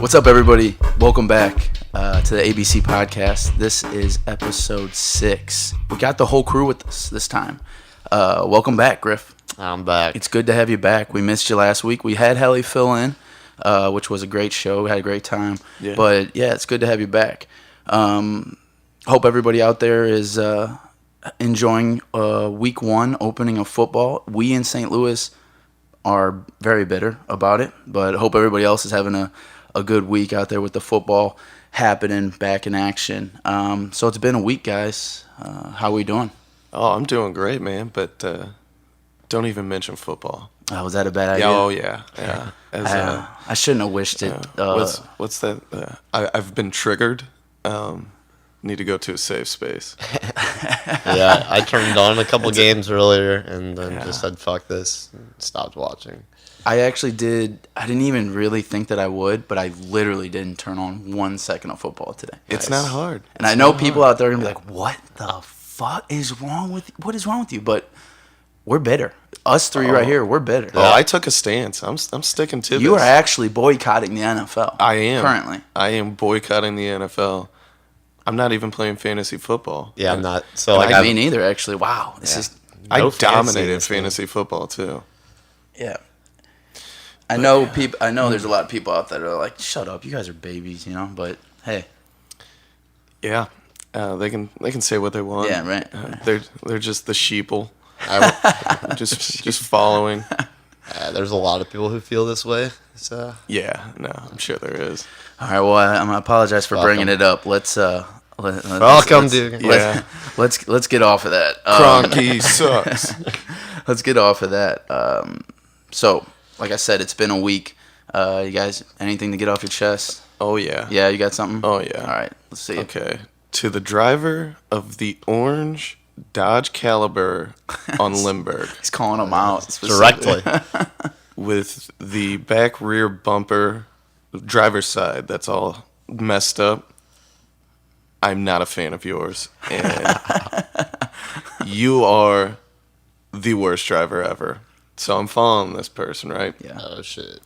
What's up, everybody? Welcome back to the ABC podcast. This is episode 6. We got the whole crew with us this time. Welcome back, Griff. I'm back. It's good to have you back. We missed you last week. We had Helly fill in, which was a great show. We had a great time. Yeah. But, yeah, it's good to have you back. Hope everybody out there is enjoying week 1 opening of football. We in St. Louis are very bitter about it, but hope everybody else is having a good week out there with the football happening, back in action. So it's been a week, guys. How are we doing? Oh, I'm doing great, man, but don't even mention football. Oh, was that a bad idea? Oh, yeah. I shouldn't have wished it. What's that? I've been triggered. Need to go to a safe space. Yeah, I turned on a couple games earlier and then just said, fuck this, and stopped watching. I actually did. I didn't even really think that I would, but I literally didn't turn on 1 second of football today. It's not hard. And I know people out there are going to be like, what the fuck is wrong with you? What is wrong with you? But we're bitter. Us three right here, we're bitter. Well, I took a stance. I'm sticking to this. You are actually boycotting the NFL. I am. Currently. I am boycotting the NFL. I'm not even playing fantasy football. Yeah, I'm not. So I mean, either, actually. Wow. I dominated fantasy football, too. Yeah. I know there's a lot of people out there that are like, shut up, you guys are babies, but hey. Yeah. They can say what they want. Yeah, right. They're just the sheeple. just following. There's a lot of people who feel this way. So. Yeah, no, I'm sure there is. All right, well, I'm gonna apologize for bringing it up. Let's welcome, dude. Yeah. Let's get off of that. Cronky sucks. Let's get off of that. So, like I said, it's been a week. You guys, anything to get off your chest? Oh yeah. Yeah, you got something? Oh yeah. All right, let's see. Okay. To the driver of the orange Dodge Caliber on Limburg. He's calling them out directly. With the back rear bumper, driver's side, that's all messed up. I'm not a fan of yours. And you are the worst driver ever. So I'm following this person, right? Yeah. Oh, shit.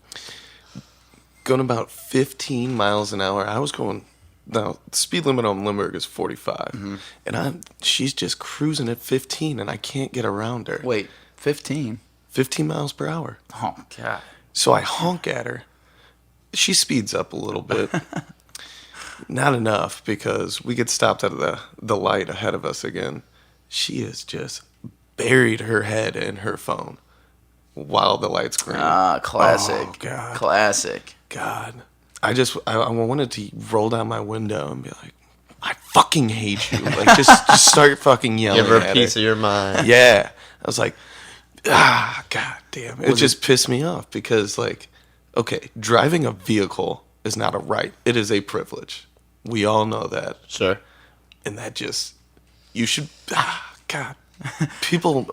Going about 15 miles an hour. I was going... Now, the speed limit on Limburg is 45. Mm-hmm. And she's just cruising at 15, and I can't get around her. Wait, 15? 15 miles per hour. Oh, God. So I honk at her. She speeds up a little bit. Not enough, because we get stopped at the light ahead of us again. She has just buried her head in her phone while the light's green. Ah, classic. Oh, God. Classic. God. I wanted to roll down my window and be like, I fucking hate you. Like, just start fucking yelling at her. Give her a piece of your mind. Yeah. I was like, God damn. It just pissed me off because, like, okay, driving a vehicle is not a right. It is a privilege. We all know that. Sure. And that just, you should, God. People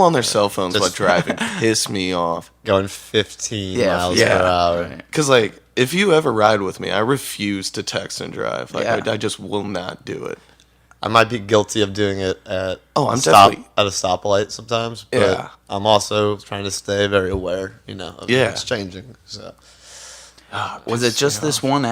on their cell phones while driving piss me off. Going 15 miles per hour. Because, like, if you ever ride with me, I refuse to text and drive. Like, I just will not do it. I might be guilty of doing it at a stoplight sometimes, but I'm also trying to stay very aware, of what's changing. So. Was it just this one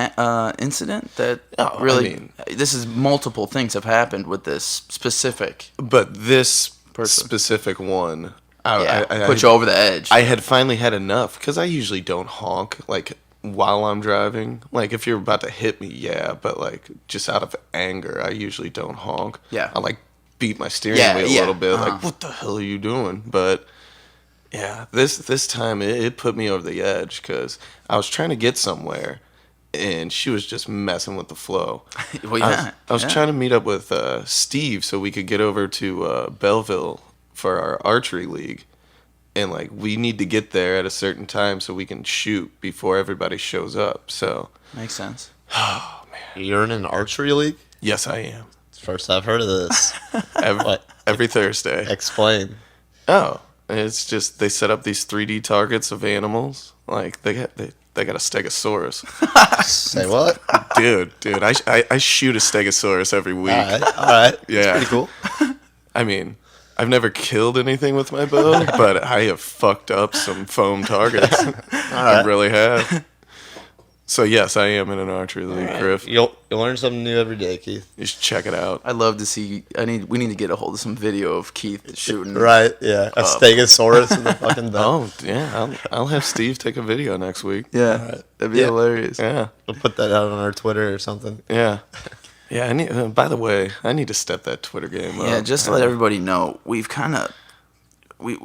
incident that really? I mean, this is multiple things have happened with this specific. But this specific one, I put you over the edge. I had finally had enough because I usually don't honk like while I'm driving. Like if you're about to hit me, yeah, but like just out of anger, I usually don't honk. Yeah, I like beat my steering wheel a little bit. Like what the hell are you doing? But. Yeah, this time it put me over the edge because I was trying to get somewhere, and she was just messing with the flow. Well, yeah, I was trying to meet up with Steve so we could get over to Belleville for our archery league, and like we need to get there at a certain time so we can shoot before everybody shows up. So makes sense. Oh man, you're in an archery league? Yes, I am. First I've heard of this. every Thursday. Explain. Oh. It's just they set up these 3D targets of animals. Like they got a stegosaurus. Say what? Dude, I shoot a stegosaurus every week. All right. Yeah, that's pretty cool. I mean, I've never killed anything with my bow, but I have fucked up some foam targets. I really have. So yes, I am in an archery league, Griff. You'll learn something new every day, Keith. You should check it out. I'd love to see. We need to get a hold of some video of Keith shooting. Right? Yeah, a Stegosaurus in the fucking bed. Oh yeah, I'll have Steve take a video next week. Yeah, that'd be hilarious. Yeah, we'll put that out on our Twitter or something. Yeah. Yeah, I need. By the way, I need to step that Twitter game up. Yeah, just to let everybody know, we've kind of, we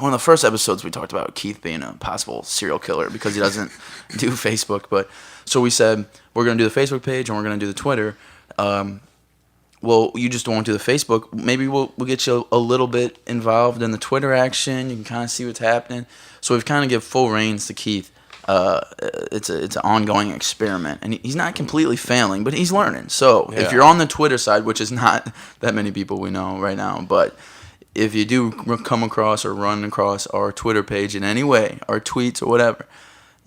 one of the first episodes we talked about Keith being a possible serial killer because he doesn't do Facebook. But so we said we're gonna do the Facebook page and we're gonna do the Twitter. Well, you just won't do the Facebook. Maybe we'll get you a little bit involved in the Twitter action. You can kind of see what's happening. So we've kind of give full reins to Keith. It's an ongoing experiment, and he's not completely failing, but he's learning. So if you're on the Twitter side, which is not that many people we know right now, but if you do come across or run across our Twitter page in any way, our tweets or whatever,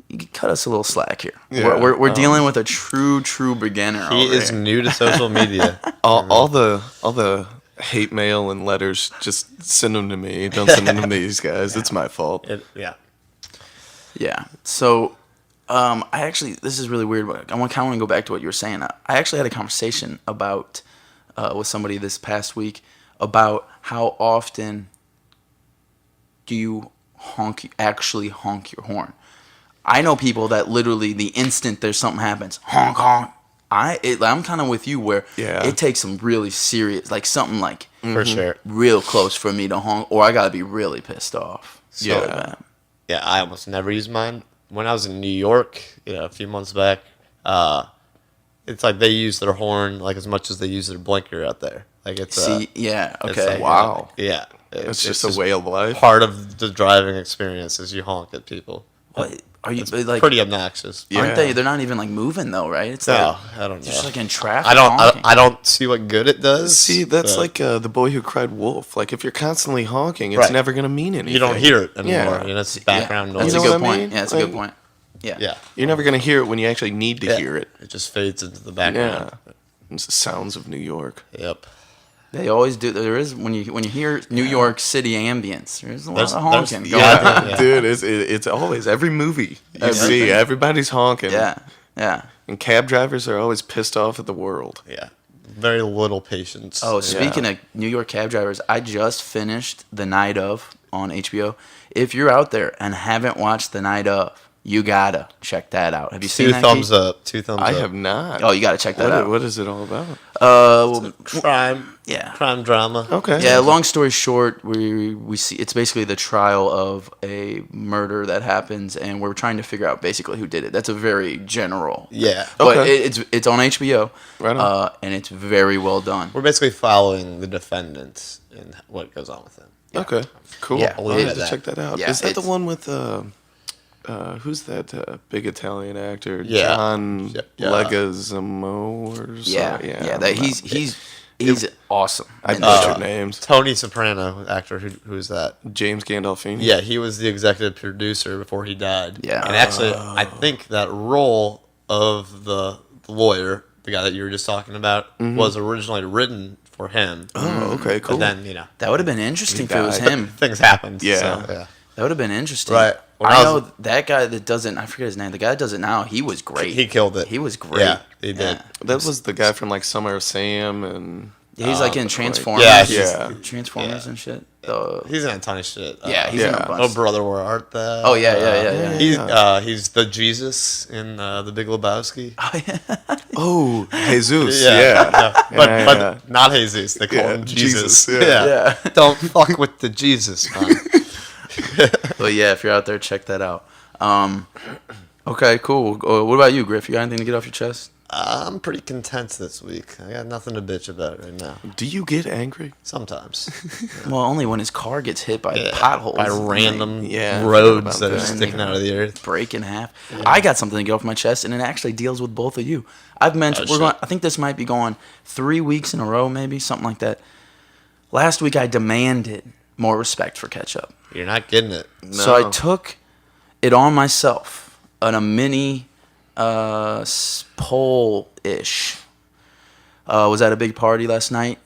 you can cut us a little slack here. Yeah, we're dealing with a true beginner. He is new to social media. all the hate mail and letters, just send them to me. Don't send them to these guys. It's my fault. Yeah. So, this is really weird, but I kind of want to go back to what you were saying. I actually had a conversation about with somebody this past week about how often do you actually honk your horn. I know people that literally the instant there's something happens, honk honk. I'm kind of with you where it takes some really serious, like something like for sure real close for me to honk, or I gotta be really pissed off. So bad. Yeah, I almost never use mine. When I was in New York, a few months back, it's like they use their horn like as much as they use their blinker out there. Like it's okay. It's wow. Yeah, it's just a way of life. Part of the driving experience is you honk at people. What? Are you it's like pretty obnoxious? Aren't they? They're not even like moving though, right? It's I don't know. Just like in traffic. I don't see what good it does. See, that's like The Boy Who Cried Wolf. Like if you're constantly honking, it's never gonna mean anything. You don't hear it anymore. Yeah. It's background noise. That's a good point. Yeah, that's a good point. Yeah. You're never gonna hear it when you actually need to hear it. It just fades into the background. Yeah. It's the sounds of New York. Yep. They always do. There is when you hear New York City ambience. There's a lot of honking going on. Dude, it's always every movie you see. Everybody's honking. Yeah. And cab drivers are always pissed off at the world. Yeah. Very little patience. Oh, speaking of New York cab drivers, I just finished The Night Of on HBO. If you're out there and haven't watched The Night Of, you gotta check that out. Have you seen that? 2 thumbs up. 2 thumbs up. I have not. Oh, you gotta check that out. What is it all about? Crime. Yeah. Crime drama. Okay. Yeah. Long story short, we see it's basically the trial of a murder that happens, and we're trying to figure out basically who did it. That's a very general. Yeah. But it's on HBO. Right on. And it's very well done. We're basically following the defendant and what goes on with him. Yeah. Okay. Cool. Yeah. I'll have to check that out. Yeah, is that the one with who's that big Italian actor? Yeah. John Leguizamo or something? Yeah. He's awesome. I butchered names. Tony Soprano, actor, who's that? James Gandolfini. Yeah, he was the executive producer before he died. Yeah. And actually, I think that role of the lawyer, the guy that you were just talking about, was originally written for him. Oh, okay, cool. But then, that would have been interesting if it was him. Things happened. Yeah. So, yeah. That would have been interesting. Right. I know that guy that does it, I forget his name. The guy that does it now, he was great. He killed it. He was great. Yeah, he did. That was the guy from like Summer of Sam and. Yeah, he's like in Transformers. Yeah, Transformers and shit. He's in a ton of shit. He's in a bunch. Oh, Brother, Where Art Thou? Oh, yeah. He's the Jesus in The Big Lebowski. Oh, Jesus. But not Jesus. They call him Jesus. Yeah. Don't fuck with the Jesus, man. But yeah, if you're out there, check that out. Okay, cool. What about you, Griff? You got anything to get off your chest? I'm pretty content this week. I got nothing to bitch about right now. Do you get angry? Sometimes. Well, only when his car gets hit by potholes. By random Yeah, roads that are sticking out of the earth. Break in half. Yeah. I got something to get off my chest, and it actually deals with both of you. I've mentioned I think this might be going 3 weeks in a row, maybe something like that. Last week I demanded more respect for Ketchup. You're not getting it. No. So I took it on myself on a mini poll-ish. Was at a big party last night,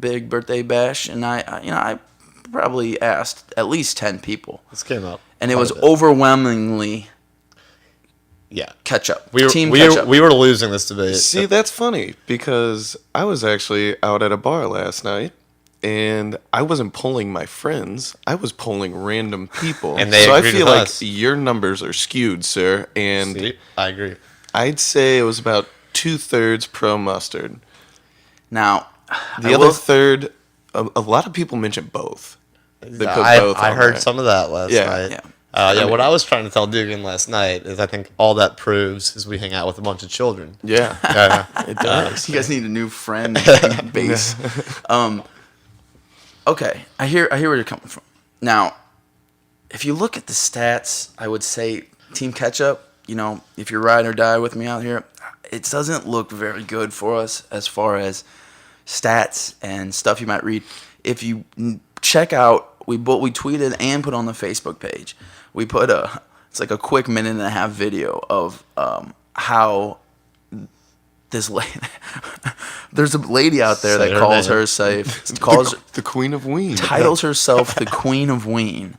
big birthday bash, and I probably asked at least 10 people. This came up. And it was overwhelmingly Yeah. Ketchup. Team Ketchup. We were losing this debate. See, that's funny because I was actually out at a bar last night. And I wasn't polling my friends. I was polling random people. And they so I agreed feel with like us. your numbers are skewed, sir. And See, I agree. I'd say it was about 2/3 pro mustard. Now, The other third, a lot of people mention both. They put both I on heard there. some of that last night. Yeah. What I was trying to tell Dugan last night is I think all that proves is we hang out with a bunch of children. Yeah, it does. You guys need a new friend base. Okay, I hear where you're coming from. Now, if you look at the stats, I would say Team Ketchup, if you're ride or die with me out here, it doesn't look very good for us as far as stats and stuff you might read. If you check out, we tweeted and put on the Facebook page. We put it's like a quick 1.5-minute video of how this lady, there's a lady out there that calls herself the Queen of Ween. Titles herself the Queen of Ween.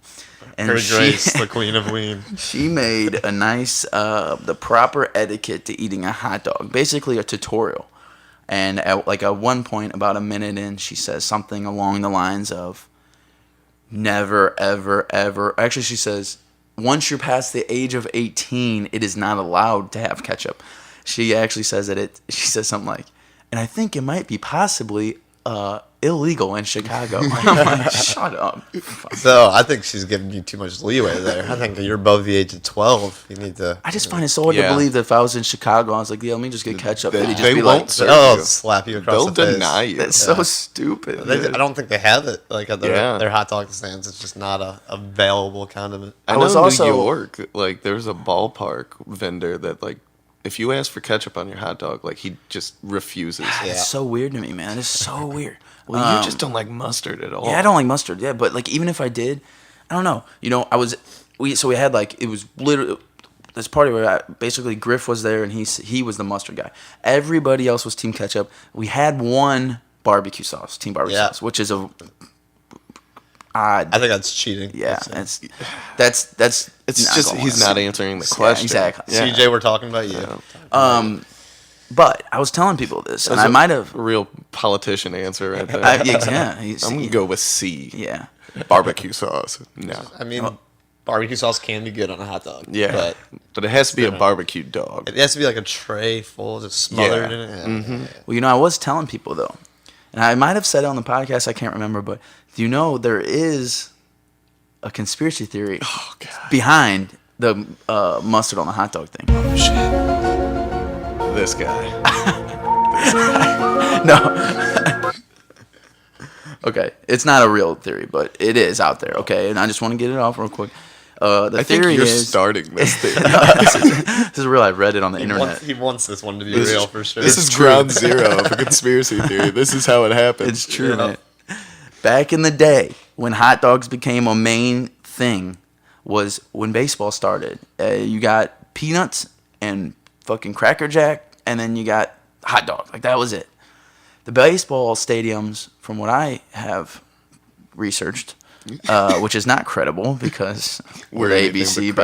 And Her Grace, the Queen of Ween. She made a nice, the proper etiquette to eating a hot dog. Basically a tutorial. And at one point, about a minute in, she says something along the lines of, never, ever, ever. Actually, she says, once you're past the age of 18, it is not allowed to have ketchup. She actually says she says something like, and I think it might be possibly illegal in Chicago. I'm like, shut up. So I think she's giving you too much leeway there. I think you're above the age of 12. You need to. I just find it so hard to believe that if I was in Chicago, I was like, yeah, let me just get ketchup. They won't serve They'll you. slap you across the face. They'll deny you. That's so stupid. I don't think they have it at their hot dog stands. It's just not a available condiment. I know in New York, there's a ballpark vendor that if you ask for ketchup on your hot dog, he just refuses. It's so weird to me, man. It's so weird. Well, you just don't like mustard at all. Yeah, I don't like mustard. Yeah, but even if I did, I don't know. We had it was literally this party where basically Griff was there and he was the mustard guy. Everybody else was Team Ketchup. We had one barbecue sauce, Team Barbecue sauce, which is odd. I think that's cheating. Yeah, that's it's just he's not answering the question. Exactly. Yeah. CJ, we're talking about you. Yeah. But I was telling people this, and I might have a real politician answer right there. I'm gonna go with C. Yeah, barbecue sauce. No, I mean, barbecue sauce can be good on a hot dog. Yeah, but it has to be a barbecue dog. It has to be like a tray full, just smothered in it. Yeah. Mm-hmm. Well, I was telling people though, and I might have said it on the podcast. I can't remember, but do you know there is a conspiracy theory behind the mustard on the hot dog thing? Oh shit. This guy. No. Okay, it's not a real theory, but it is out there. Okay, and I just want to get it off real quick. I think you're starting this theory. This is real. I read it on the internet. He wants this one to be real for sure. This is ground zero of a conspiracy theory. This is how it happens. It's true, man. Back in the day, when hot dogs became a main thing, was when baseball started. You got peanuts and fucking Cracker Jack, and then you got hot dog. That was it. The baseball stadiums, from what I have researched, which is not credible because we're ABC,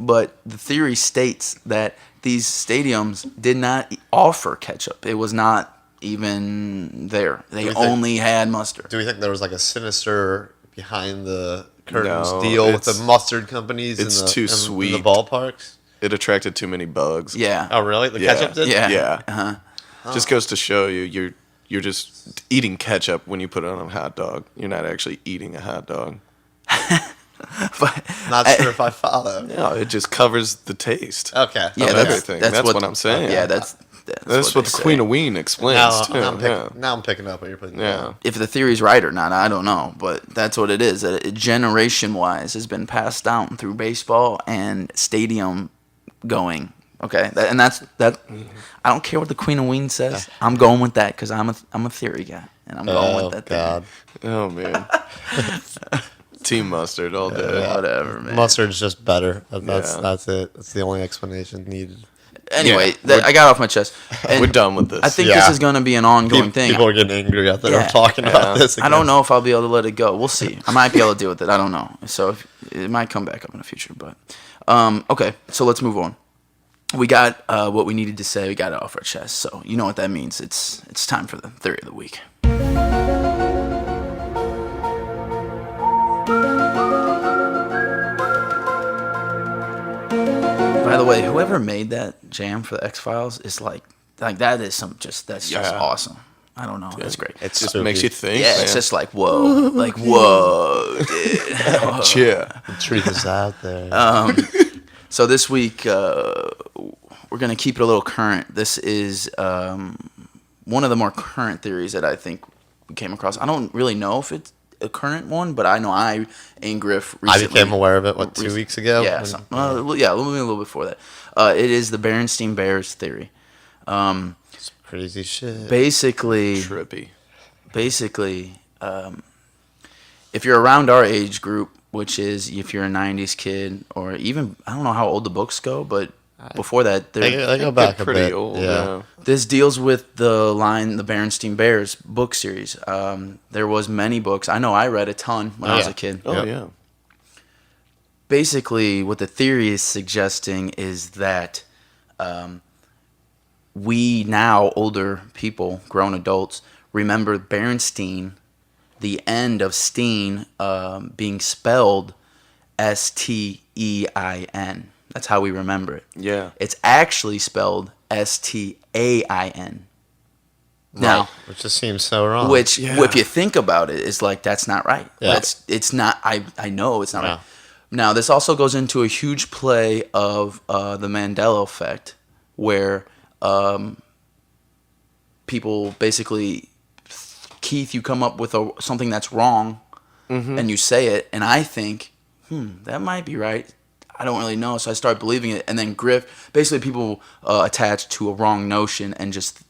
but the theory states that these stadiums did not offer ketchup. It was not even there. They only had mustard. Do we think there was a sinister behind the curtains deal with the mustard companies? It's too sweet. In the ballparks. It attracted too many bugs. Yeah. Oh, really? The ketchup did? Yeah. Uh-huh. Just goes to show you, you're just eating ketchup when you put it on a hot dog. You're not actually eating a hot dog. But not sure if I follow. No, it just covers the taste. Okay. Yeah, everything. That's what I'm saying. Yeah, that's what the Queen of Ween explains too. Now I'm picking up what you're putting down. If the theory's right or not, I don't know, but that's what it is. That generation-wise has been passed down through baseball and stadium going. Okay, that's that. I don't care what the Queen of Ween says. I'm going with that because I'm a theory guy, and I'm going with that. God. Oh man. Team mustard all day. Whatever, man. Mustard's just better. That's it. That's the only explanation needed. Anyway, I got off my chest. And we're done with this. I think this is going to be an ongoing thing. People are getting angry out there talking about this again. I don't know if I'll be able to let it go. We'll see. I might be able to deal with it. I don't know. So it might come back up in the future. But Okay, so let's move on. We got what we needed to say. We got it off our chest. So you know what that means. It's time for the theory of the week. By the way, whoever made that jam for the X-Files is like that is that's just awesome. I don't know. That's great. It just makes you think. Yeah, man. it's just like whoa, dude. Yeah. The truth is out there. So this week we're gonna keep it a little current. This is one of the more current theories that I think we came across. I don't really know if it's a current one, but I know I and Griff recently... I became aware of it, 2 weeks ago? Yeah, a little before that. It is the Barenst Bears theory. It's crazy shit. Basically... Trippy. Basically, if you're around our age group, which is if you're a 90s kid, or even... I don't know how old the books go, but before that... They go back pretty a bit. old, yeah. This deals with the Barenst Bears book series. There was many books. I know I read a ton when I was a kid. Oh, yeah. Basically, what the theory is suggesting is that we now, older people, grown adults, remember Berenstein, the end of Steen being spelled Stein. That's how we remember it. Yeah. It's actually spelled Stain. Now, which just seems so wrong. Which, if you think about it, is like that's not right. Yeah. It's not. I know it's not right. Now, this also goes into a huge play of the Mandela effect, where people basically, Keith, you come up with something that's wrong, and you say it, and I think, that might be right. I don't really know, so I start believing it, and then Griff, basically people attach to a wrong notion, and just,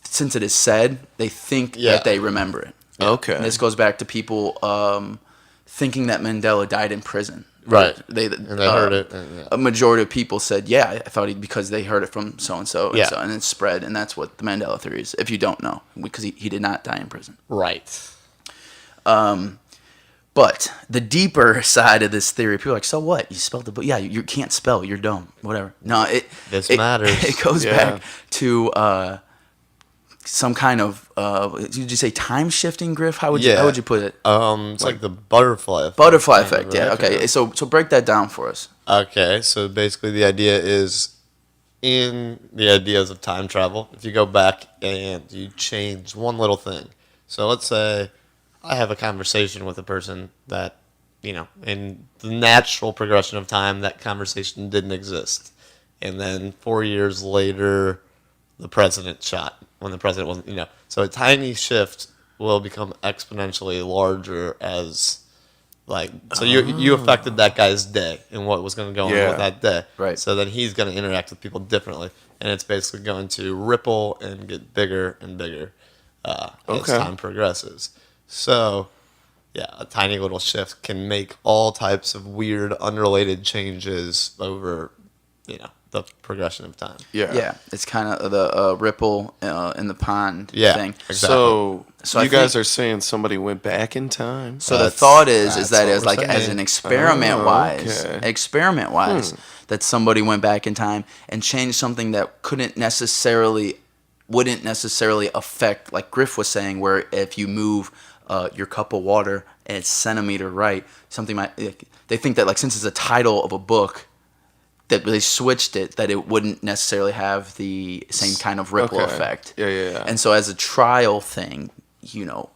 since it is said, they think that they remember it. Okay. And this goes back to people thinking that Mandela died in prison. Right. And they heard it. A majority of people said, I thought because they heard it from so-and-so, and it spread, and that's what the Mandela theory is, if you don't know, because he did not die in prison. Right. But the deeper side of this theory, people are like, so what? You spelled the book. Yeah, you can't spell. You're dumb. Whatever. No, it matters. It goes back to some kind of, did you say time shifting, Griff? How would you put it? It's like the butterfly effect. Butterfly effect, yeah. Okay, so break that down for us. Okay, so basically the idea is, in the ideas of time travel, if you go back and you change one little thing. So let's say I have a conversation with a person that, in the natural progression of time, that conversation didn't exist. And then 4 years later, the president shot when the president wasn't, So a tiny shift will become exponentially larger as, so you affected that guy's day and what was going to go on with that day. Right. So then he's going to interact with people differently. And it's basically going to ripple and get bigger and bigger as time progresses. So, a tiny little shift can make all types of weird, unrelated changes over, the progression of time. Yeah, it's kind of the ripple in the pond thing. Exactly. So you guys are saying somebody went back in time? So the thought is that as an experiment wise, that somebody went back in time and changed something that wouldn't necessarily affect, like Griff was saying, where if you move your cup of water and it's centimeter right, something they think that since it's a title of a book, that they switched it, that it wouldn't necessarily have the same kind of ripple effect. Yeah. And so as a trial thing,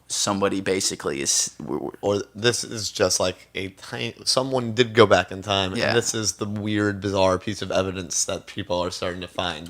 somebody basically is... Or this is just like someone did go back in time, and this is the weird, bizarre piece of evidence that people are starting to find.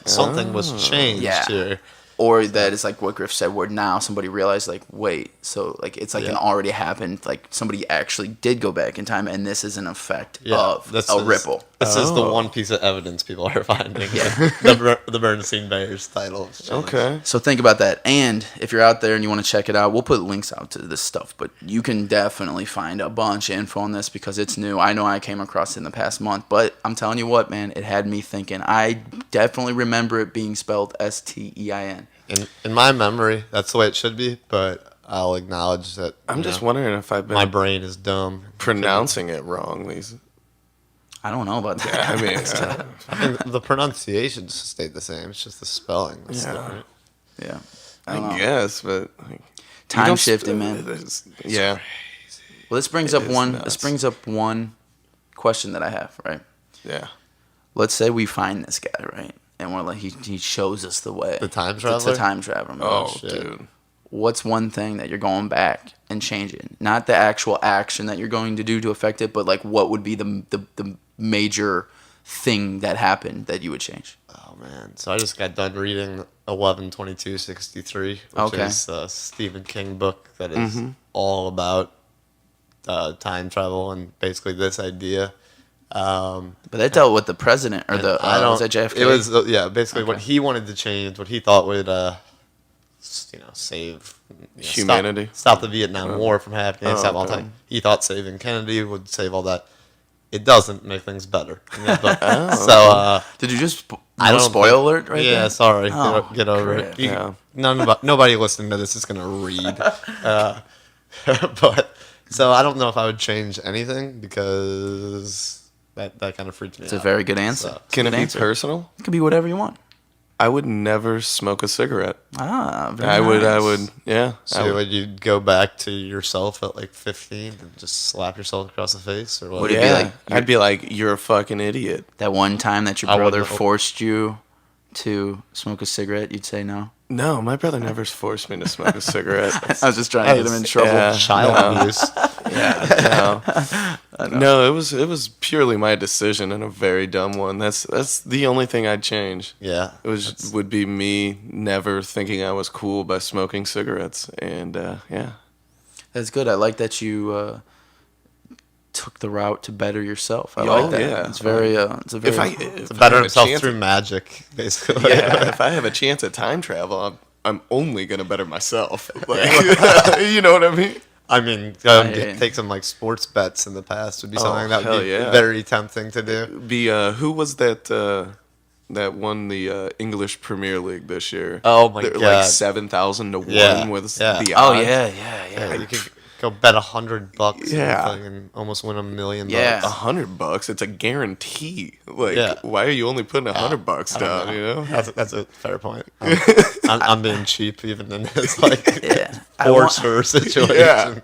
Something was changed here. Or that is like what Griff said, where now somebody realized, wait, so it's an already happened, somebody actually did go back in time, and this is an effect of a ripple. This is the one piece of evidence people are finding. The Bernstein Bears title. Okay. So think about that. And if you're out there and you want to check it out, we'll put links out to this stuff, but you can definitely find a bunch of info on this because it's new. I know I came across it in the past month, but I'm telling you what, man, it had me thinking. I definitely remember it being spelled Stein. In my memory, that's the way it should be, but I'll acknowledge that. I'm just wondering if I've been... My brain is dumb. Pronouncing it wrong I don't know about that. I mean, I mean, the pronunciation stayed the same. It's just the spelling that's different. Yeah. I don't know. I guess, but like, Time you don't shifting, man. Yeah. Well, this brings It up is one. nuts. This brings up one question that I have. Right. Yeah. Let's say we find this guy, right, and we're like, he shows us the way. The time It's traveler? a time traveler. Man. Oh, shit. dude. What's one thing that you're going back and changing? Not the actual action that you're going to do to affect it, but like what would be the major thing that happened that you would change? Oh man! So I just got done reading 11/22/63, which Okay. is a Stephen King book that is all about time travel and basically this idea. But that dealt with the president or the I don't. was that JFK? It was basically what Okay. he wanted to change, what he thought would save Humanity. stop the Vietnam War from happening, stop all okay. time. He thought saving Kennedy would save all that. It doesn't make things better. In that book. So Did you just I no don't spoil think- alert right yeah, there? sorry. Oh, Get over crap. it. You- Yeah. Nobody listening to this is gonna read. But so I don't know if I would change anything because that kind of freaked me It's out. a very good answer. So- Can it Good be answer. personal? It could be whatever you want. I would never smoke a cigarette. Very I would, nice. yeah. So would you go back to yourself at like 15 and just slap yourself across the face, or what? Would it be yeah. like I'd be like, you're a fucking idiot. That one time that your I brother wouldn't- forced you to smoke a cigarette, you'd say no. No, my brother never forced me to smoke a cigarette. I was just trying to get him in trouble. Yeah. Child abuse. No, it was purely my decision and a very dumb one. That's the only thing I'd change. Yeah. Would be me never thinking I was cool by smoking cigarettes, and yeah. That's good. I like that you took the route to better yourself. I Oh, like that. yeah. It's very. It's a very. To better have a himself chance through at- magic, basically. Yeah, if I have a chance at time travel, I'm only gonna better myself. Like, you know what I mean? I mean, Yeah. take some like sports bets in the past would be something that hell would be yeah. very tempting to do. Who was that that won the English Premier League this year? Oh my They're God. Like 7,000 to 1 Yeah, with yeah. the Oh odds. yeah. You could go bet $100 Yeah. and almost win $1 million. Yeah. $100. It's a guarantee. Like, Yeah. why are you only putting $100 down? You know? That's a fair point. I'm being cheap even in this like Yeah. forcer situation. Yeah.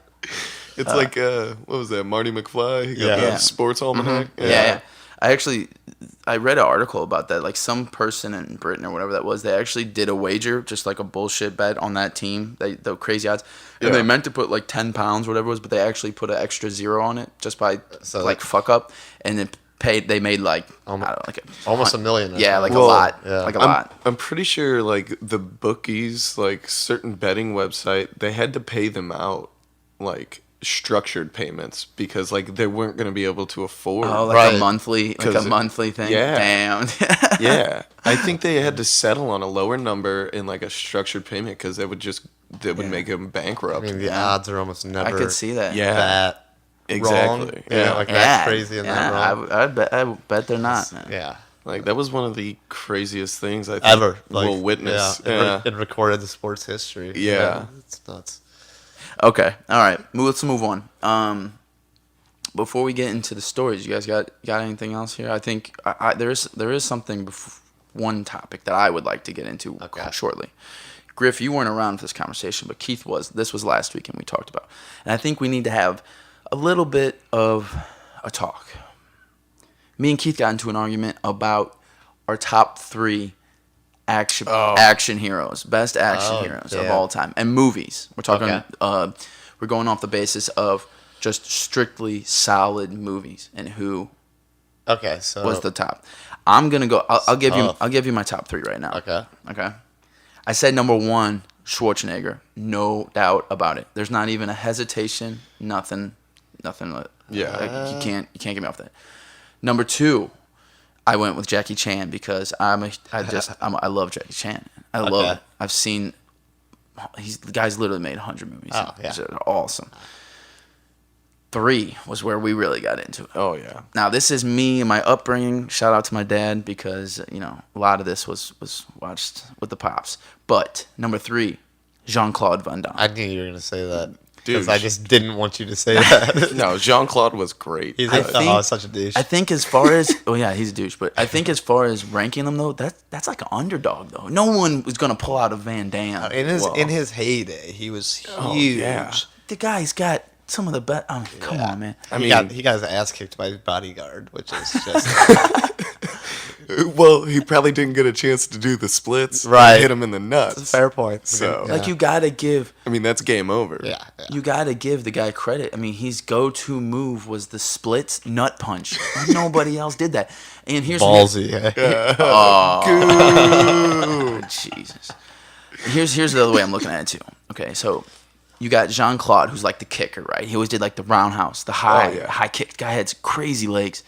It's like what was that? Marty McFly. He got Yeah. the Yeah. sports almanac. Yeah. I read an article about that. Like some person in Britain or whatever that was, they actually did a wager, just like a bullshit bet on that team, the crazy odds. And Yeah. they meant to put like 10 pounds, whatever it was, but they actually put an extra zero on it just by So, like fuck up, and then they made like I don't know, like Almost $1 million. yeah, like a Well, lot, yeah. like a lot. I'm pretty sure like the bookies, like certain betting website, they had to pay them out like structured payments because like they weren't going to be able to afford. Oh, like Right. a monthly thing. Yeah. Damn. Yeah, I think they had to settle on a lower number in like a structured payment because that would make them bankrupt. I mean, the odds are almost never I could see that. Yeah. that Exactly. wrong. Yeah. Like that's crazy and that wrong. I bet they're not. Man. Yeah. Like that was one of the craziest things I think Ever. Like, we'll witness. Yeah. It recorded the sports history. Yeah. It's nuts. Okay. All right. Let's move on. Before we get into the stories, you guys got anything else here? I think there is something, one topic that I would like to get into shortly. Griff, you weren't around for this conversation, but Keith was. This was last week, and we talked about. And I think we need to have a little bit of a talk. Me and Keith got into an argument about our top 3 action heroes, best action heroes of yeah. all time, and movies. We're talking. Okay. We're going off the basis of just strictly solid movies and who Okay, so was the top. I'm gonna go. I'll give you. tough. I'll give you my top 3 right now. Okay. Okay. I said number 1, Schwarzenegger. No doubt about it. There's not even a hesitation. Nothing. Yeah. Like, you can't get me off that. Number 2, I went with Jackie Chan because I love Jackie Chan. I love Okay. it. I've seen. The guy's literally made 100 movies. Oh, yeah. They're awesome. 3 was where we really got into it. Oh yeah. Now, this is me and my upbringing. Shout out to my dad because, a lot of this was watched with the pops. But number 3, Jean-Claude Van Damme. I knew you were gonna say that. because I just didn't want you to say that. No, Jean-Claude was great. He's such a douche. I think as far as he's a douche, but I think as far as ranking them though, that's like an underdog though. No one was gonna pull out a Van Damme. In his heyday, he was huge. Oh, yeah. The guy's got some of the best. Come on, man. He got his ass kicked by his bodyguard, which is just Well, he probably didn't get a chance to do the splits. Right. Hit him in the nuts. fair point. So, Like you gotta give. I mean, that's game over. Yeah. You gotta give the guy credit. I mean, his go-to move was the splits nut punch. Nobody else did that. And here's Ballsy. Jesus. Here's the other way I'm looking at it too. Okay, so you got Jean-Claude, who's like the kicker, right? He always did like the roundhouse, the high kick. Guy had crazy legs.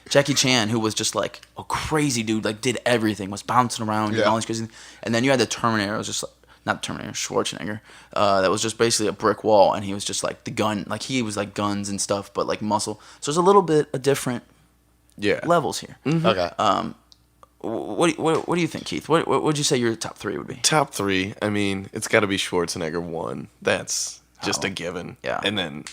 Jackie Chan, who was just like a crazy dude, like did everything, was bouncing around, doing all these crazy things. And then you had the Terminator, it was just like, not the Terminator, Schwarzenegger, that was just basically a brick wall, and he was just like the gun, like he was like guns and stuff, but like muscle. So there's a little bit of different levels here. Mm-hmm. Okay. What do you think, Keith? What would you say your top three would be? Top three, I mean, it's got to be Schwarzenegger 1. That's just a given. Yeah. And then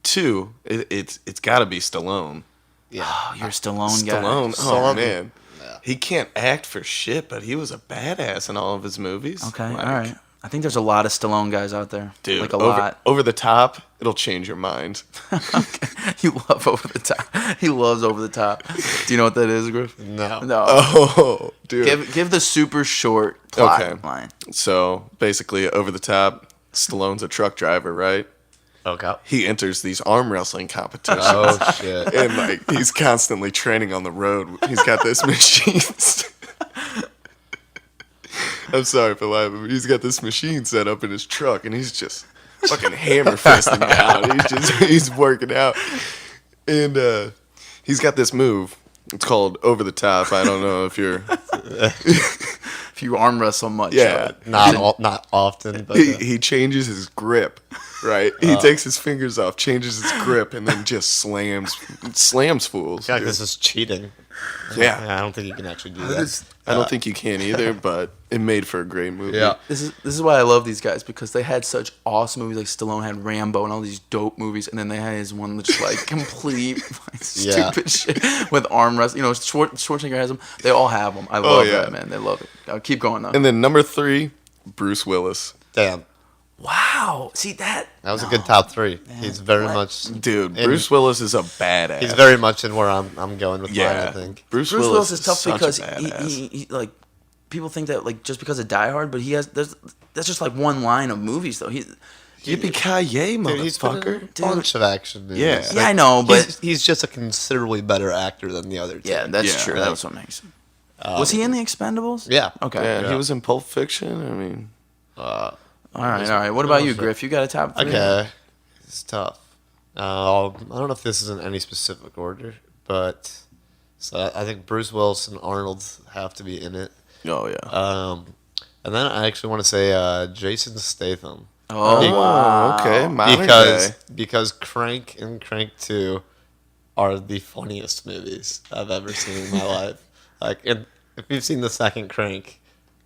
2, it's got to be Stallone. Yeah. Oh, you're a Stallone guy. Oh, man. Yeah. He can't act for shit, but he was a badass in all of his movies. Okay, all right. I think there's a lot of Stallone guys out there. Dude, like a lot. Over the Top, it'll change your mind. You love Over the Top. He loves Over the Top. Do you know what that is, Griff? No. Oh, dude. Give the super short plot line. So, basically, Over the Top, Stallone's a truck driver, right? Okay. He enters these arm wrestling competitions. Oh, shit. And, like, he's constantly training on the road. He's got this machine. I'm sorry for laughing, but he's got this machine set up in his truck, and he's just fucking hammer fisting out. He's working out. And he's got this move. It's called Over the Top. I don't know if you're... If you arm wrestle much. Yeah. Not often, but... He changes his grip, right? He takes his fingers off, changes his grip, and then just slams fools. I feel like this is cheating. Yeah. I don't think you can actually do that. I don't think you can either, but it made for a great movie. Yeah. This is why I love these guys, because they had such awesome movies. Like Stallone had Rambo and all these dope movies, and then they had his one that's like complete stupid shit with arm wrestling. You know, Schwarzenegger has them. They all have them. I love that, man. They love it. Keep going though. And then number 3, Bruce Willis. Damn. Wow. See that? That was a good top 3. Man, he's very much... Dude, Bruce Willis is a badass. He's very much in where I'm going with mine, I think. Bruce Willis is tough because he like people think that like just because of Die Hard, but that's just like one line of movies though. Yippee-ki-yay, motherfucker. He's put in a bunch of action movies. Yeah. Yeah, I know, but he's just a considerably better actor than the other two. Yeah, that's true. That's what makes him. Was he in The Expendables? Yeah. Okay. Yeah, he was in Pulp Fiction. I mean... All right. What about you, Griff? You got a top 3? Okay. It's tough. I don't know if this is in any specific order, but so I think Bruce Willis and Arnold have to be in it. Oh, yeah. And then I actually want to say Jason Statham. Oh, wow. Okay. Because Crank and Crank 2 are the funniest movies I've ever seen in my life. Like, and if you've seen the second Crank,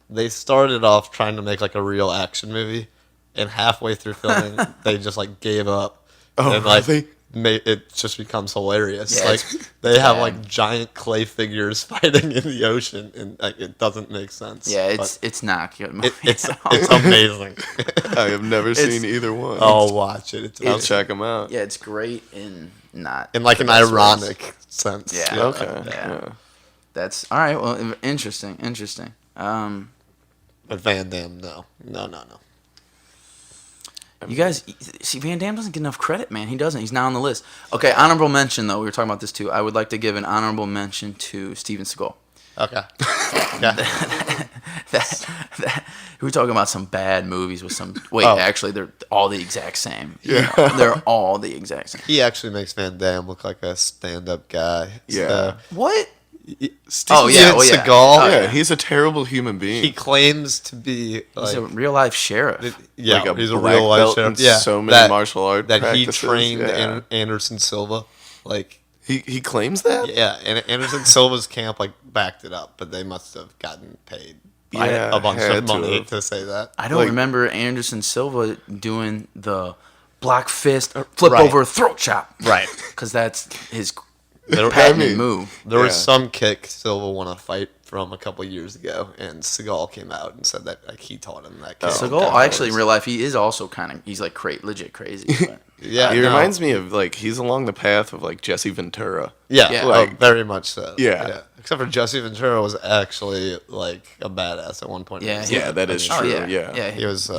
they started off trying to make like a real action movie, and halfway through filming, they just like gave up. And like it just becomes hilarious. Yeah, like they have like giant clay figures fighting in the ocean, and like it doesn't make sense. Yeah, it's not good. It's amazing. I have never seen either one. I'll watch it. I'll check them out. Yeah, it's great in not in like an ironic sense. Yeah. Okay. Yeah. That's all right. Well, interesting. But Van Damme, no. You guys see, Van Damme doesn't get enough credit, man. He doesn't. He's not on the list. Okay, honorable mention though. We were talking about this too. I would like to give an honorable mention to Steven Seagal. Okay. We're talking about some bad movies with some. Wait, actually, they're all the exact same. Yeah, they're all the exact same. He actually makes Van Damme look like a stand-up guy. Yeah. What? Steven Seagal. Oh, yeah, he's a terrible human being. He claims to be like He's a real life sheriff. yeah, like he's a black real life belt sheriff. in Yeah, so many martial art that practices. he trained Yeah. Anderson Silva. Like He claims that. yeah, and Anderson Silva's camp like backed it up, but they must have gotten paid Yeah, a bunch had of money to. to say that. I don't Like- remember Anderson Silva doing the block fist, flip Right. over, throat chop. Right. Because that's his There, patented move. there was Yeah. some kick Silva won a fight from a couple years ago, and Seagal came out and said that like he taught him that kick. Seagal, actually, in real life, he is also kind of, he's like legit crazy. But. Yeah, He no. reminds me of like he's along the path of like Jesse Ventura. Yeah, Yeah. like very much so. Yeah. Except for Jesse Ventura was actually like a badass at one point. Yeah, Yeah, that is Oh, true. yeah. Yeah. Yeah. He was.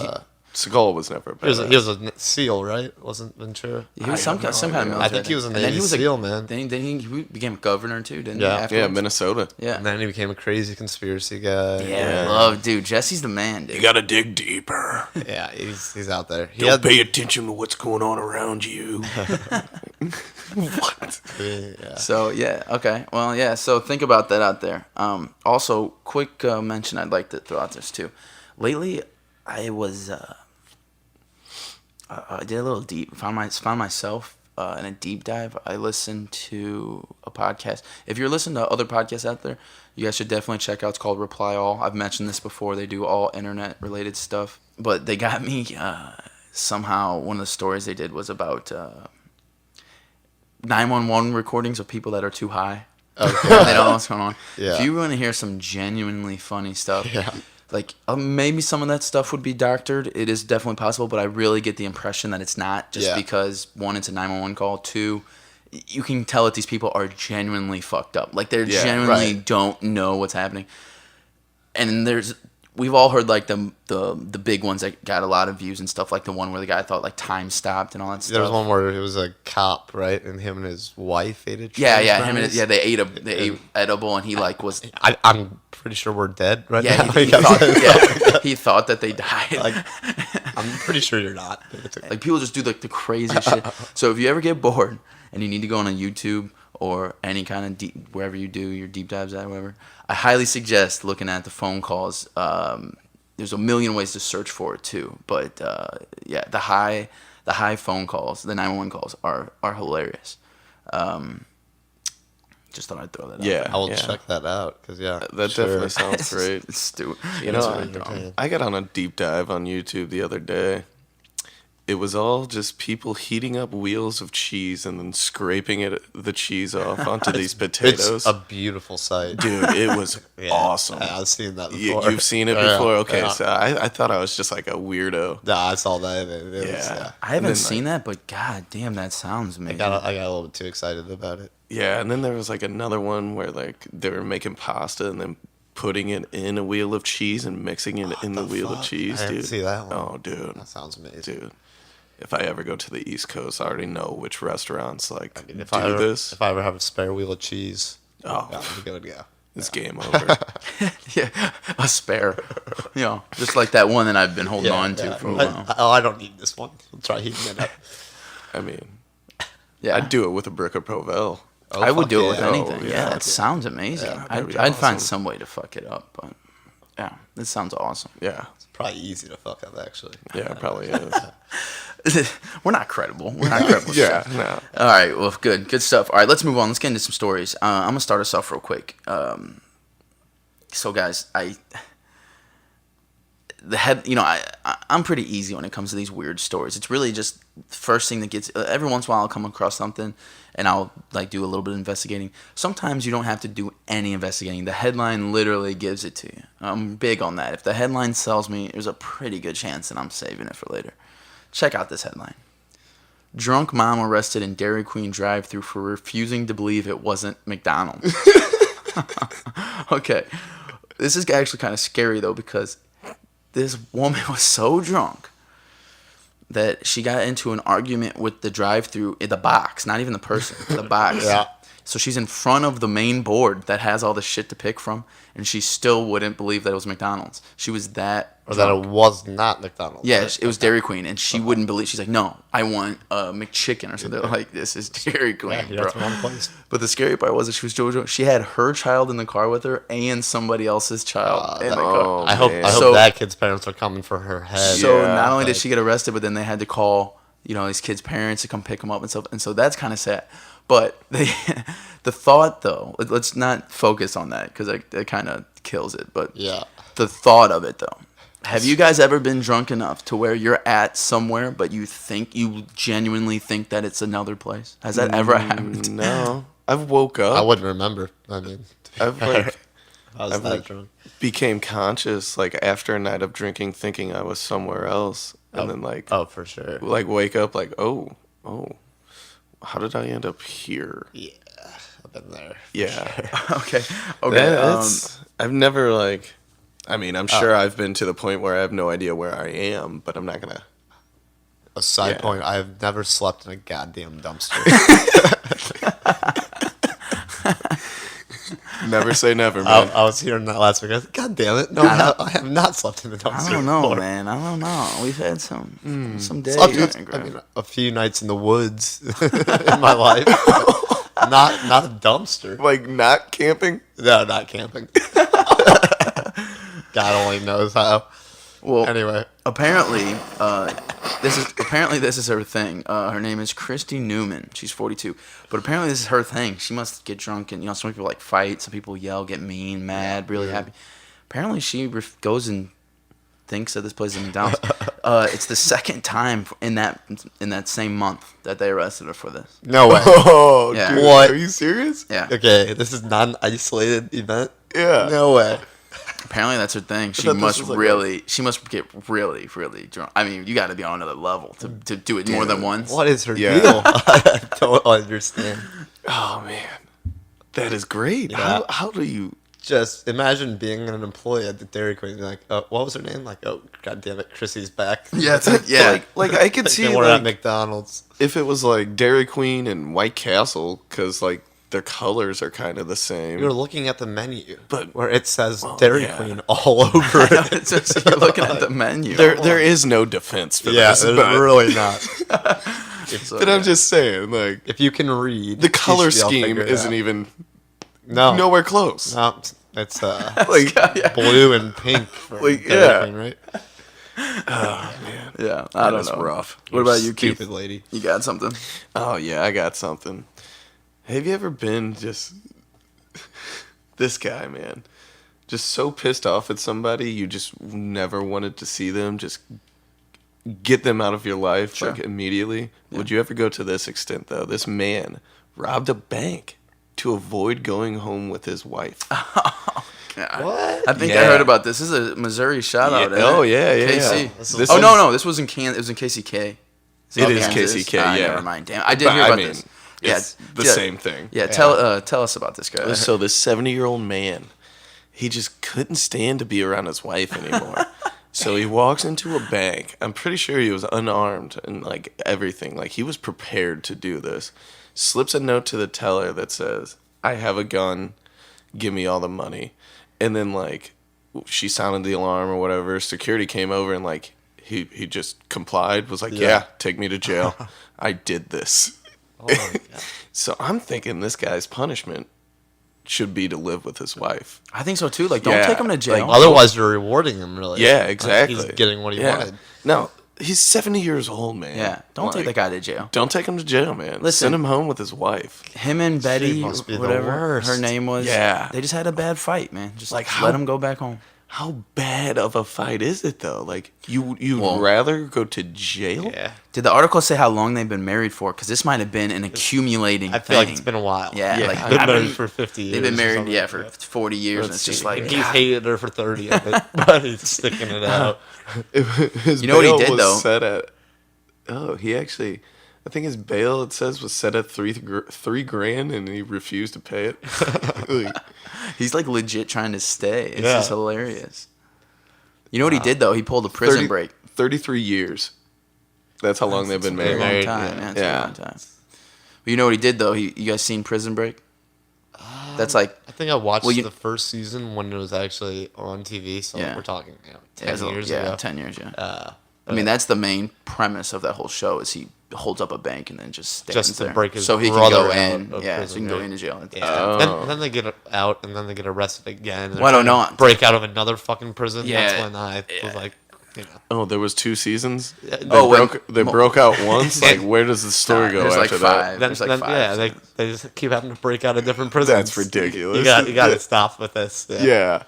Seagal was never a He was, badass. he was a SEAL, right? Wasn't Ventura? He was some kind of military. I think he was a And then Navy he was SEAL, man. Then he became governor too, didn't Yeah. he? Yeah, afterwards? Minnesota. Yeah. And then he became a crazy conspiracy guy. Yeah, love, dude. Jesse's the man, dude. gotta dig deeper. Yeah, he's out there. He had, attention to what's going on around you. What? yeah. So yeah, okay. Well, yeah. So think about that out there. Also, quick mention I'd like to throw out this too. Lately, I was I did a little found myself in a deep dive. I listened to a podcast. If you're listening to other podcasts out there, you guys should definitely check out. It's called Reply All. I've mentioned this before. They do all internet related stuff, but they got me somehow. One of the stories they did was about 911 recordings of people that are too high. Okay. They don't know what's going on. Yeah. If you want to hear some genuinely funny stuff, Yeah. like maybe some of that stuff would be doctored. It is definitely possible, but I really get the impression that it's not, just Yeah. because one, it's a 911 call. Two, you can tell that these people are genuinely fucked up. Like they're genuinely right. don't know what's happening. And we've all heard like the big ones that got a lot of views and stuff, like the one where the guy thought like time stopped and all that stuff. There was one where it was a cop, right? And him and his wife ate a Yeah, cheese him and fries. they ate edible, and he like was I'm pretty sure we're dead right yeah now. he thought that they died. Like, I'm pretty sure you're not. Like people just do like the craziest shit. So if you ever get bored and you need to go on a YouTube or any kind of wherever you do your deep dives at, whatever, I highly suggest looking at the phone calls. There's a million ways to search for it too, but yeah, the high phone calls, the 911 calls are hilarious. Just thought I'd throw that out. Yeah. I will check that out because That definitely sounds great. It's stupid. You It's know, really dumb. I got on a deep dive on YouTube the other day. It was all just people heating up wheels of cheese and then scraping the cheese off onto these potatoes. It's a beautiful sight. Dude, it was awesome. I've seen that before. You've seen it Yeah, before? Okay, yeah. so I thought I was just like a weirdo. Nah, I saw that. It was, Yeah. I haven't then, seen that, but god damn, that sounds amazing. I got a little bit too excited about it. Yeah, and then there was like another one where like they were making pasta and then putting it in a wheel of cheese and mixing it in the wheel of cheese, I dude. didn't see that one. Oh, dude. That sounds amazing. Dude. If I ever go to the East Coast, I already know which restaurants like If do I ever, this. If I ever have a spare wheel of cheese, Oh. I'm good to go. It's game over. Yeah, a spare. You know, just like that one that I've been holding on to for a while. I don't need this one. I'll try heating it up. I mean, Yeah, I'd do it with a brick of Provel. Oh, I would fuck do it with yeah. anything. Oh, Yeah, yeah. that sounds amazing. Yeah, that'd be I'd find awesome. some way to fuck it up, but yeah, this sounds awesome. Yeah. It's probably easy to fuck up, actually. Yeah, it probably is. We're not credible. We're not credible. Yeah, no. All right. Well, good stuff. All right, let's move on. Let's get into some stories. I'm gonna start us off real quick. So, guys, I'm pretty easy when it comes to these weird stories. It's really just the first thing that gets. Every once in a while, I'll come across something, and I'll like do a little bit of investigating. Sometimes you don't have to do any investigating. The headline literally gives it to you. I'm big on that. If the headline sells me, there's a pretty good chance that I'm saving it for later. Check out this headline. Drunk mom arrested in Dairy Queen drive-thru for refusing to believe it wasn't McDonald's. Okay. This is actually kind of scary, though, because this woman was so drunk that she got into an argument with the drive-thru in the box, not even the person, the box. Yeah. So she's in front of the main board that has all the shit to pick from, and she still wouldn't believe that it was McDonald's. She was that Or drunk. that it was not McDonald's. Yeah, right? it was Dairy Queen, and she wouldn't believe. She's like, "No, I want a McChicken or something." Like, this is Dairy Queen, Yeah, you're bro. at the wrong place. But the scary part was that she was so drunk. She had her child in the car with her and somebody else's child in the car. Oh, I hope man. So- that kid's parents are coming for her head. So Yeah, not only did like- she get arrested, but then they had to call, these kids' parents to come pick them up and stuff. And so that's kind of sad. But the thought, though, let's not focus on that because it kind of kills it. But Yeah. the thought of it, though, Have you guys ever been drunk enough to where you're at somewhere, but you genuinely think that it's another place? Has that ever happened? No. I've woke up. I wouldn't remember. I mean, I've like I was that drunk. became conscious like after a night of drinking, thinking I was somewhere else, and then like For sure. like wake up like oh, how did I end up here? Yeah, I've been there. Yeah. Okay. I've never like. I mean, I'm sure I've been to the point where I have no idea where I am, but I'm not gonna. A side point: I've never slept in a goddamn dumpster. Never say never, man. I was hearing that last week. I was like, God damn it! No, I have not slept in a dumpster. I don't know, before. man. I don't know. We've had some days. Slept in, I mean, a few nights in the woods in my life. Not a dumpster. Like not camping. No, not camping. God only knows how. Well, Anyway, apparently, this is her thing. Her name is Christy Newman. She's 42, but apparently this is her thing. She must get drunk, and some people like fight, some people yell, get mean, mad, really happy. Apparently, she goes and thinks that this place is a McDonald's. It's the second time in that same month that they arrested her for this. no way. Oh, Yeah. dude, What? Are you serious? Yeah. Okay, this is not an isolated event. Yeah. No way. Apparently that's her thing. She thought this must was like she must get really, really drunk. I mean, you got to be on another level to do it more than once. What is her Yeah. deal? I don't understand. Oh man, that is great. Yeah. How do you? Just imagine being an employee at the Dairy Queen and be like, oh, what was her name? Like, oh, God damn it, Chrissy's back. Yeah, it's like, yeah. Like I could see We're at like, McDonald's. if it was like Dairy Queen and White Castle, because like their colors are kind of the same. You're looking at the menu, But- where it says Dairy yeah. Queen all over it. It's just, you're looking at the menu. There is no defense for Yeah, this. there's But, really not. So, but I'm just saying, like If you can read, the color you should be able to scheme figure it isn't out. even nowhere close. No, it's Like blue and pink for Like, Dairy yeah. Queen, right? yeah, I don't is know. rough. What about you, Keith? Stupid lady. You got something? Oh yeah, I got something. Have you ever been just this guy, man? Just so pissed off at somebody you just never wanted to see them, just get them out of your life Sure. like immediately. Would you ever go to this extent though? This man robbed a bank to avoid going home with his wife. Yeah. What? I think I Yeah. heard about this. This is a Missouri shout out. Yeah. Oh, yeah, KC. yeah. This Oh is- no, this was in It was in KCK. It is Kansas? KCK, Ah, yeah. Never mind. Damn, I did But, hear I about mean, this. Yeah, it's the yeah, same thing. Yeah, tell us about this guy. So this 70-year-old man, he just couldn't stand to be around his wife anymore. So he walks into a bank. I'm pretty sure he was unarmed and like everything. Like he was prepared to do this. Slips a note to the teller that says, "I have a gun. Give me all the money." And then like she sounded the alarm or whatever. Security came over and like he just complied. Was like, "Yeah, take me to jail. I did this." Oh my God. So I'm thinking this guy's punishment should be to live with his wife. I think so too. Like, don't Yeah, take him to jail. like, Otherwise, you're rewarding him, really. Yeah, Like, exactly. he's getting what he Yeah. wanted. No, he's 70 years old, man. yeah, don't take that guy to jail. Don't take him to jail, man. Listen. Send him home with his wife. Him and Betty, must be the whatever worst. her name was. Yeah. they just had a bad fight, man. Just Like, like how- let him go back home. How bad of a fight is it, though? Like, you'd Well- rather go to jail? Yeah. Did the article say how long they've been married for? Because this might have been an accumulating I feel thing. like it's been a while. Yeah, Yeah. like Been I've married been- for 50 years. They've been or married, something yeah, like for that. 40 years, and it's just like, He's God. hated her for 30 of it, but he's sticking it out. His You know what he bail did, was though? Set at, he actually, I think his bail, it says, was set at $3,000 and he refused to pay it. Like, He's like legit trying to stay. It's Yeah. just hilarious. You know what he did though? He pulled a prison break. 33 years. That's how long they've been It's a married. long time, yeah. man. It's a Yeah. long time. But you know what he did though? You guys seen Prison Break? That's like I think I watched Well, you- the first season when it was actually on TV, so Yeah. we're talking 10 yeah, years yeah, ago. 10 years, yeah. Uh, I mean, that's the main premise of that whole show is he holds up a bank and then just stands Just to there. break his so he can brother go out in. of Yeah, so prison, he can go right? into jail. Yeah. Oh. Then they get out, and then they get arrested again. and Well, I don't they're trying to know. Break out of another fucking prison. Yeah. That's when I was like, you know. Oh, there was 2 seasons? Oh, when- They broke out once? Like, where does the story go There's like after 5. that? There's like 5. Yeah, they just keep having to break out of different prisons. That's ridiculous. You got to stop with this. Yeah.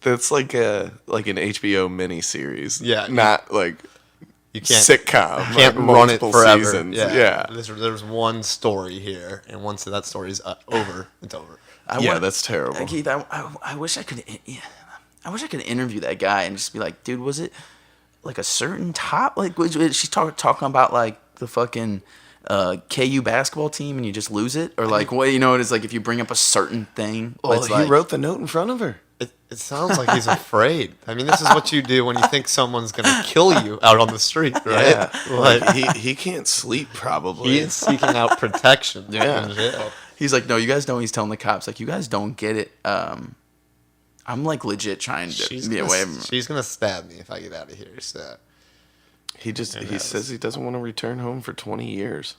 That's like an HBO miniseries. Yeah, not like you can't sitcom. You can't like run it multiple forever. Seasons. Yeah. There's one story here, and once that story's over, it's over. That's terrible. Keith, I wish I could. Yeah, I wish I could interview that guy and just be like, dude, was it like a certain top? Like, she's talking about like the fucking KU basketball team and you just lose it, or like what it's like if you bring up a certain thing. Well, it's he like, wrote the note in front of her. It sounds like he's afraid. I mean, this is what you do when you think someone's gonna kill you out on the street, right? Yeah. Like he can't sleep probably. He is seeking out protection. Yeah. In jail. he's like, no, you guys don't. He's telling the cops like, you guys don't get it. I'm like legit trying to be away from. She's gonna stab me if I get out of here. So He says he doesn't want to return home for 20 years.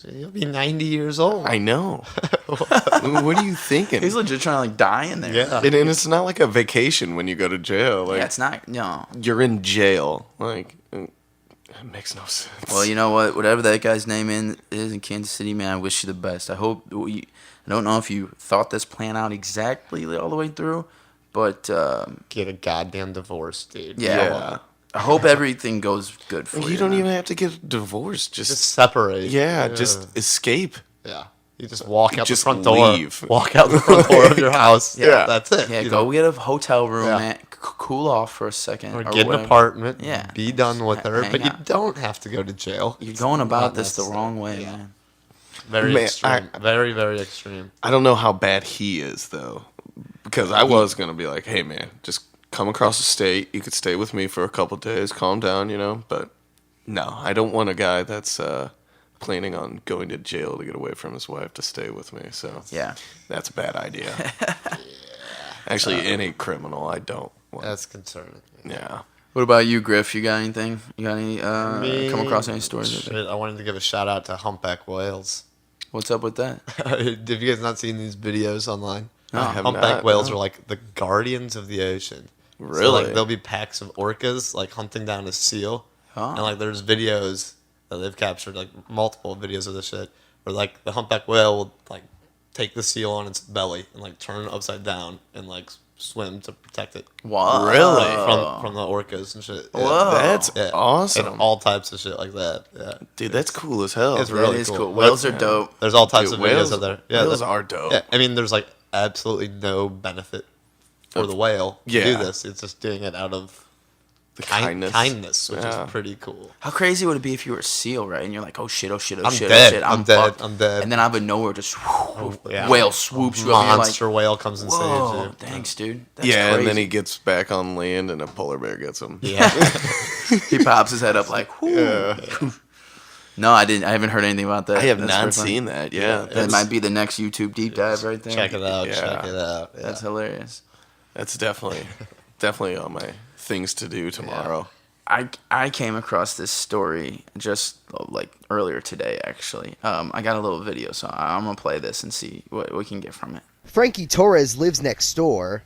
he'll be 90 years old. I know. What are you thinking? He's legit trying to like die in there. Yeah. And it's not like a vacation when you go to jail. Like, Yeah, it's not. No. you're in jail. Like, it makes no sense. Well, you know what? Whatever that guy's name is in Kansas City, man, I wish you the best. I don't know if you thought this plan out exactly all the way through, but Get a goddamn divorce, dude. yeah. I hope everything goes good for you. You don't man. even have to get divorced. Just separate. Just escape. Yeah. You just walk out Just the front door. leave. Walk out the front door of your house. Yeah. That's it. Yeah, You go know? get a hotel room, Yeah. man. Cool off for a second. Or or get an whatever. apartment. Yeah. Be done with her. Hang But you out. don't have to go to jail. You're going about Not this the necessary. wrong way, Yeah. man. Very Man, extreme. Very, very extreme. I don't know how bad he is, though. Because I was going to be like, hey, man, just come across the state. You could stay with me for a couple days. Calm down, But no, I don't want a guy that's planning on going to jail to get away from his wife to stay with me. So Yeah. that's a bad idea. Actually, any criminal, I don't want. That's concerning. Yeah. What about you, Griff? You got anything? You got any? Come across any stories? Shit, I wanted to give a shout out to humpback whales. What's up with that? Have you guys not seen these videos online? No. I have Humpback not, whales no. are like the guardians of the ocean. So, Really? like, there'll be packs of orcas like hunting down a seal, Huh. and like there's videos that they've captured, like multiple videos of this shit, where like the humpback whale will like take the seal on its belly and like turn it upside down and like swim to protect it Wow. Really? from the orcas and shit. Yeah. Whoa. That's Yeah. awesome. And all types of shit like that. Yeah, Dude, that's cool as hell. It's That really is cool. cool. Whales are dope. there's all types Dude, of videos whales, of there. Yeah, whales the- are dope. Yeah, I mean, there's like absolutely no benefit for the whale to do Yeah. this. It's just doing it out of The kindness, which Yeah. is pretty cool. How crazy would it be if you were a seal, right? And you're like, oh shit, oh shit, oh I'm shit, dead. oh shit, I'm dead. fucked. I'm dead. And then out of nowhere, just Yeah. whale swoops you up. And you're Monster like, whale comes and whoa, saves you. thanks, dude. That's Yeah, crazy. and then he gets back on land and a polar bear gets him. Yeah. he pops his head up like, whoo. Yeah. No, I didn't. I haven't heard anything about that. I have That's not very funny. seen that. Yeah, That might be the next YouTube deep dive right there. Check it out. Yeah. Check it out. Yeah. That's hilarious. that's definitely on my things to do tomorrow. I came across this story just like earlier today, actually. I got a little video, so I'm gonna play this and see what we can get from it. Frankie Torres lives next door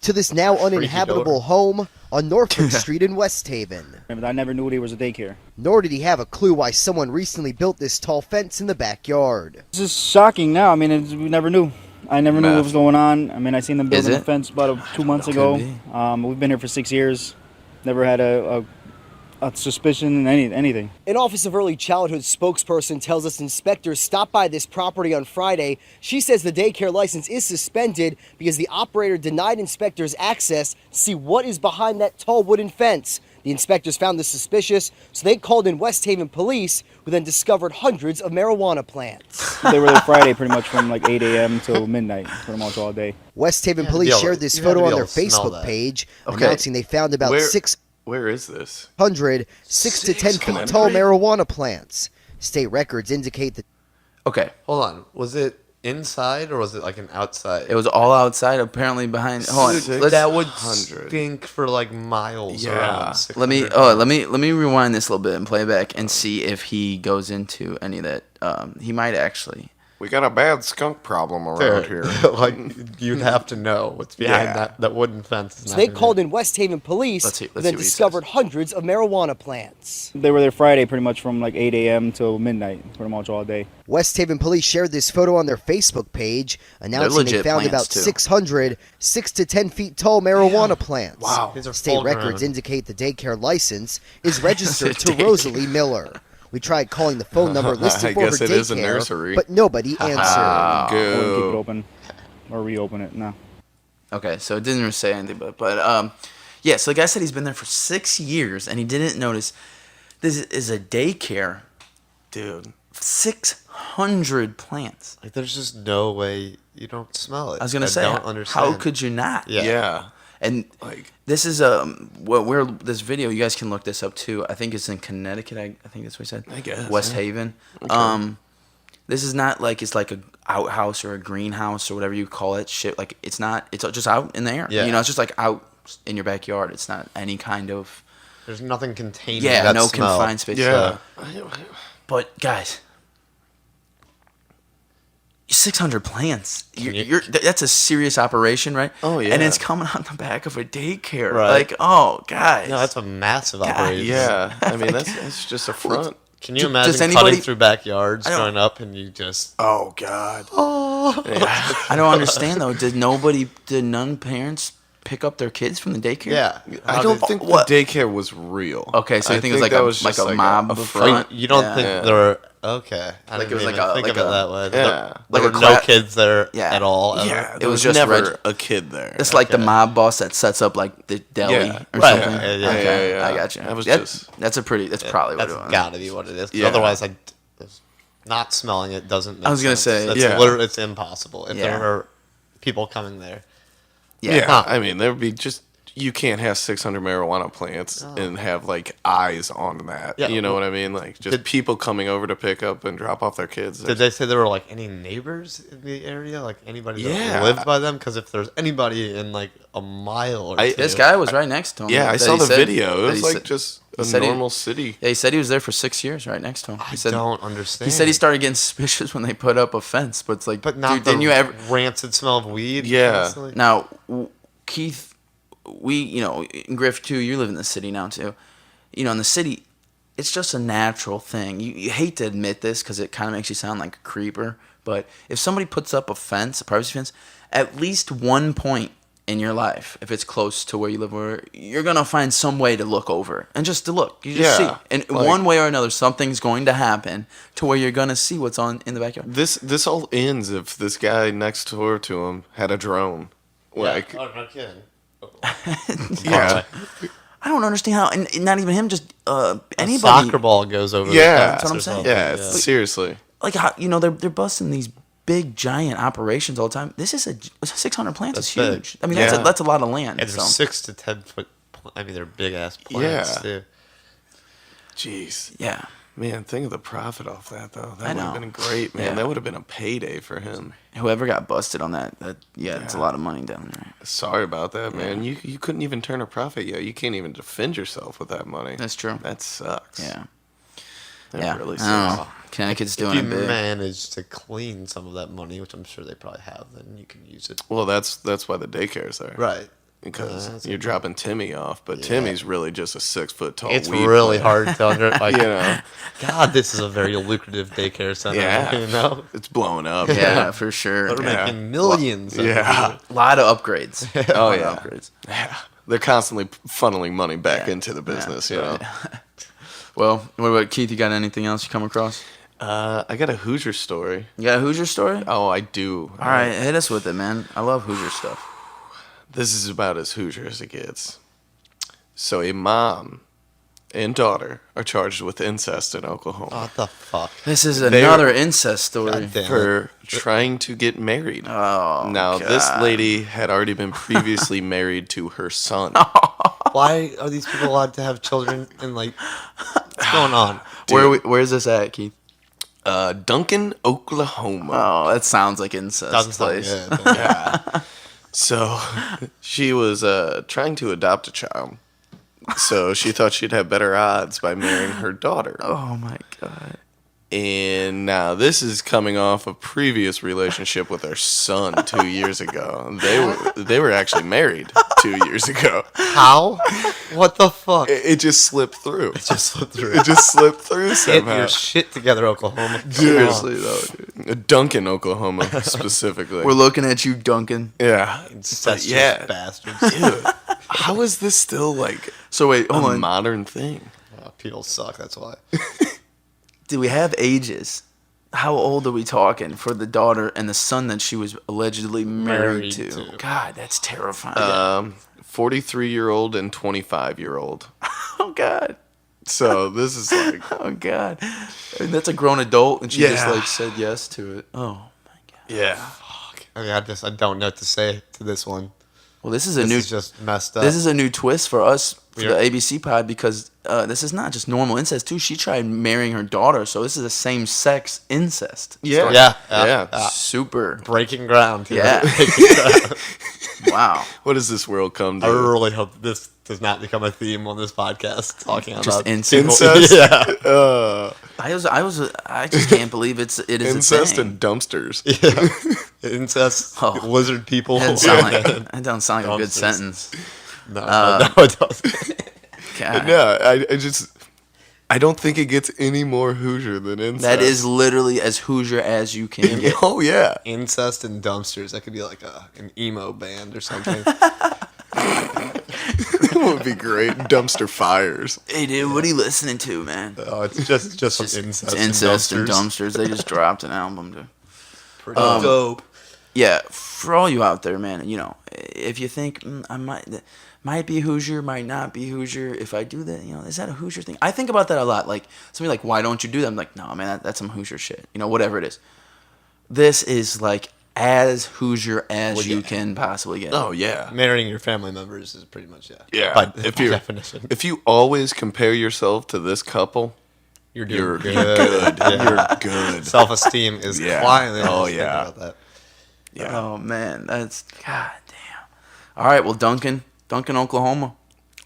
to this now uninhabitable home on Norfolk Street in West Haven. I never knew there was a daycare. Nor did he have a clue why someone recently built this tall fence in the backyard. This is shocking now. I mean, we never knew. I never knew what was going on. I mean, I seen them Is building it? a fence about 2 months Could ago. be. We've been here for 6 years. Never had a suspicion, anything. An Office of Early Childhood spokesperson tells us inspectors stopped by this property on Friday. She says the daycare license is suspended because the operator denied inspectors access to see what is behind that tall wooden fence. The inspectors found this suspicious, so they called in West Haven police, who then discovered hundreds of marijuana plants. They were there Friday pretty much from like 8 a.m. till midnight, pretty much all day. West Haven You had to police be able- shared this you had to photo be on able their to smell Facebook that. page, Okay. announcing they found about Where- 600 Where is this? 6 to 10 feet tall marijuana plants. State records indicate that Okay, Hold on. Was it inside or was it like an outside? it was all outside. Apparently behind. Hold on, let's, that would 600. stink for like miles Yeah. around. let me 600 let me rewind this a little bit and play back and see if he goes into any of that. He might actually. We got a bad skunk problem around here. Like, you'd have to know what's behind Yeah. that wooden fence. Is So not they gonna called be- in West Haven police, Let's see who then what he discovered says. hundreds of marijuana plants. They were there Friday pretty much from like 8 a.m. till midnight, pretty much all day. West Haven police shared this photo on their Facebook page, announcing they legit found plants, about too. 600 6 to 10 feet tall marijuana plants. Wow. These are State full records grown. indicate the daycare license is registered to Daycare. Rosalie Miller. We tried calling the phone number listed I for her guess it is a daycare, nursery. but nobody answered. I wouldn't keep it Go. open or reopen it. No. Okay, so it didn't really say anything, but yeah. So the guy said he's been there for 6 years and he didn't notice. This is a daycare, Dude. 600 plants. Like, there's just no way you don't smell it. I was gonna say, don't understand. how could you not? Yeah. Yeah. And Like, this is this video. You guys can look this up too. I think it's in Connecticut. I think that's what he said. I guess, West yeah. Haven. This is not like it's like a outhouse or a greenhouse or whatever you call it. Shit, like it's not. It's just out in the air. Yeah. You know, it's just like out in your backyard. It's not any kind of There's nothing containing yeah, that no smell. confined space. yeah. But guys, 600 plants. you- That's a serious operation, right? Oh, yeah. And it's coming out the back of a daycare. Right. Like, oh, guys. No, that's a massive God, operation. Yeah. I mean, that's just a front. Can you Does imagine anybody- cutting through backyards, I don't- going up, and you just... Oh, God. I don't understand though. Did none parents pick up their kids from the daycare? Yeah. I don't think What? the daycare was real. Okay, so you I think it was like that a- was like just a mob a of front. You don't Yeah. think Yeah. there were... Okay. I Like it didn't was like even a- think like of it a- that way. Yeah. There Like were a no crack- kids there Yeah. at all. Ever. Yeah, It there was was just never reg- a kid there. It's like the Okay. mob boss that sets up like the deli Yeah. or Right. something. Yeah, yeah, Okay, yeah, yeah. I got you. That was That's just- that's probably what That's it was. got to be what it is. 'Cause Yeah. Otherwise, not smelling it doesn't make I was gonna sense. say, That's yeah. literally, it's impossible. If Yeah. there are people coming there. Yeah. Huh. I mean, there would be just you can't have 600 marijuana plants and have like eyes on that. Yeah. You know what I mean? Like just Did- people coming over to pick up and drop off their kids. Did they say there were like any neighbors in the area? Like anybody that Yeah. lived by them? Because if there's anybody in like a mile or two. This guy was right next to him. Yeah, I that saw he the said- video. It that was he like said- just he a said he- normal city. Yeah, he said he was there for 6 years, right next to him. I He said, don't understand. He said he started getting suspicious when they put up a fence, but it's like, But not dude, the didn't you ever? rancid smell of weed. Yeah. constantly? Now, Keith, in Griff too, you live in the city now too. You know, in the city, it's just a natural thing. You hate to admit this because it kind of makes you sound like a creeper, but if somebody puts up a privacy fence, at least one point in your life, if it's close to where you live, where you're gonna find some way to look over and just to look. You just Yeah, see, and like- one way or another, something's going to happen to where you're gonna see what's on in the backyard. This all ends if this guy next door to him had a drone. Like, Oh, no kidding. yeah, I don't understand how, and not even him, just A anybody. soccer ball goes over. Yeah. the That's what I'm fence or saying. something. yeah, seriously. Like how they're busting these big giant operations all the time. This is 600 plants is That's big. huge. I mean Yeah. that's a lot of land. And they're so. 6 to 10 foot. I mean, they're big ass plants Yeah. too. Jeez. Yeah, Man, think of the profit off that, though. That I would have know. been great, man. Yeah. That would have been a payday for him. whoever got busted on that it's a lot of money down there. Sorry about that, man. You couldn't even turn a profit yet. You can't even defend yourself with that money. That's true. That sucks. Yeah, That yeah. really I don't sucks. know. Connecticut's If doing you it big. manage to clean some of that money, which I'm sure they probably have, then you can use it. Well, that's why the daycare's there. Right. Because that's you're dropping Timmy off, but Yeah. Timmy's really just a 6 foot tall. It's weed really player. hard to like. You know, God, this is a very lucrative daycare center. yeah, You know, it's blowing up. Yeah, for sure. they're Yeah. making millions. of Yeah. A lot of upgrades. Oh, Lot of yeah. upgrades. Yeah. They're constantly funneling money back Yeah. into the business. Yeah. You know. Well, what about Keith? You got anything else you come across? I got a Hoosier story. You got a Hoosier story? Oh, I do. All right, hit us with it, man. I love Hoosier stuff. This is about as Hoosier as it gets. So a mom and daughter are charged with incest in Oklahoma What the fuck? This is They're- another incest story. God damn. for trying to get married. Oh, Now, this God. lady had already been previously married to her son. Why are these people allowed to have children? And like, what's going on? Where's this at, Keith? Duncan, Oklahoma. Oh, that sounds like incest Doesn't sound place. good. Yeah. So she was trying to adopt a child. So she thought she'd have better odds by marrying her daughter. Oh my God. And now this is coming off a previous relationship with our son 2 years ago. They were actually married 2 years ago. How? What the fuck? It just slipped through. It just slipped through. It just slipped through Get somehow. your shit together, Oklahoma. Seriously though, dude. Duncan, Oklahoma, specifically. We're looking at you, Duncan. Yeah. Incestuous Yeah. bastards. Dude, how is this still like So wait, a hold on. modern thing? People suck, that's why. Do we have ages? How old are we talking for the daughter and the son that she was allegedly married to? God, that's terrifying. 43-year-old and 25-year-old. Oh God. So this is like, Oh God. And that's a grown adult, and she just Yeah. like said yes to it. Oh my God. yeah. I don't know what to say to this one. Well, this is This is just messed up. This is a new twist for us for Yeah. the ABC pod because this is not just normal incest too. She tried marrying her daughter, so this is a same-sex incest. Yeah. Yeah. Super. Breaking ground here. Yeah. Breaking ground. Wow. What does this world come I to? really hope this does not become a theme on this podcast. Talking Just about incest. Incest? Yeah. I just can't believe it is Incest a thing. and dumpsters. Incest, Oh. lizard people. That don't sound like a good Dumpsters. sentence. No, it doesn't. God. No, I don't think it gets any more Hoosier than incest. That is literally as Hoosier as you can get. Oh yeah. Incest and dumpsters. That could be like an emo band or something. That would be great. Dumpster fires. Hey dude, what are you listening to, man? Oh, it's just some incest, Incest and dumpsters. dumpsters. They just dropped an album, dude. Pretty dope. Yeah, for all you out there, man, you know, if you think I might be Hoosier, might not be Hoosier, if I do that, you know, is that a Hoosier thing? I think about that a lot. Like, somebody like, why don't you do that? I'm like, no, man, that's some Hoosier shit. You know, whatever it is. This is like as Hoosier as you can possibly get. Oh yeah. Marrying your family members is pretty much Yeah. By If you definition, if you always compare yourself to this couple, you're you're doing good. Yeah. You're good. Self-esteem is Yeah. climbing. Oh, Just think yeah. about that. Yeah. Oh, man, that's, god damn. All right, well, Duncan, Oklahoma.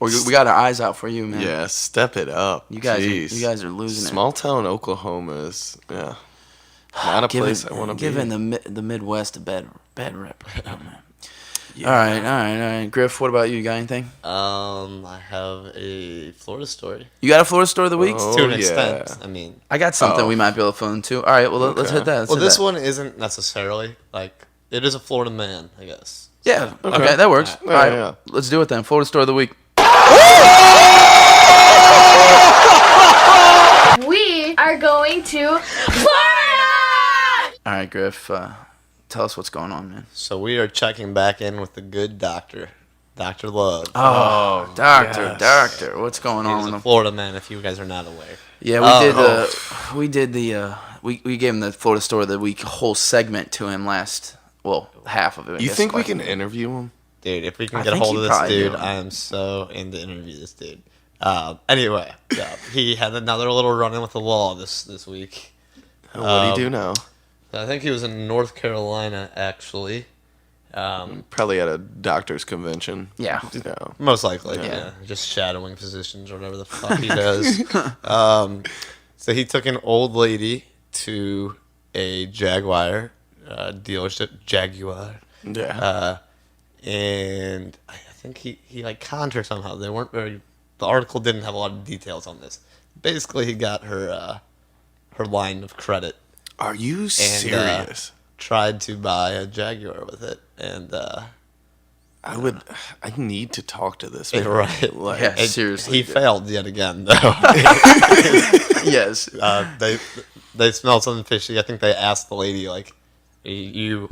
We got our eyes out for you, man. Yeah, step it up. You guys Jeez. are losing Small town Oklahoma is not a place I want to be. Giving the Midwest a bad rep right now, man. All right. Griff, what about you? You got anything? I have a Florida story. You got a Florida story of the week? Oh, To an yeah. extent, I mean. I got something Oh. we might be able to fill in too. All right, well, let's Okay. hit that. Well, this one isn't necessarily like it is a Florida man, I guess. Yeah, okay, that works. All right, yeah. let's do it then. Florida story of the week. We are going to Florida! All right, Griff, tell us what's going on, man. So we are checking back in with the good doctor, Dr. Love. Oh, doctor, what's going on He's with a him? Florida man, if you guys are not aware. Yeah, we gave him the Florida story of the week whole segment to him half of it. I You guess, think we like- can interview him? Dude, if we can I get a think hold you of this probably dude, do. I am so in to interview this dude. Anyway, yeah, he had another little run-in with the law this week. What do you do now? I think he was in North Carolina, actually. Probably at a doctor's convention. Yeah. You know. Most likely, Yeah. yeah. Just shadowing physicians or whatever the fuck he does. So he took an old lady to a Jaguar dealership, Jaguar. Yeah. And I think he like conned her somehow. They weren't very. The article didn't have a lot of details on this. Basically, he got her line of credit Are you and serious? tried to buy a Jaguar with it, and I need to talk to this man. right, Like, Yeah, and seriously, he dude. failed yet again though. Yes. They smelled something fishy. I think they asked the lady like, "You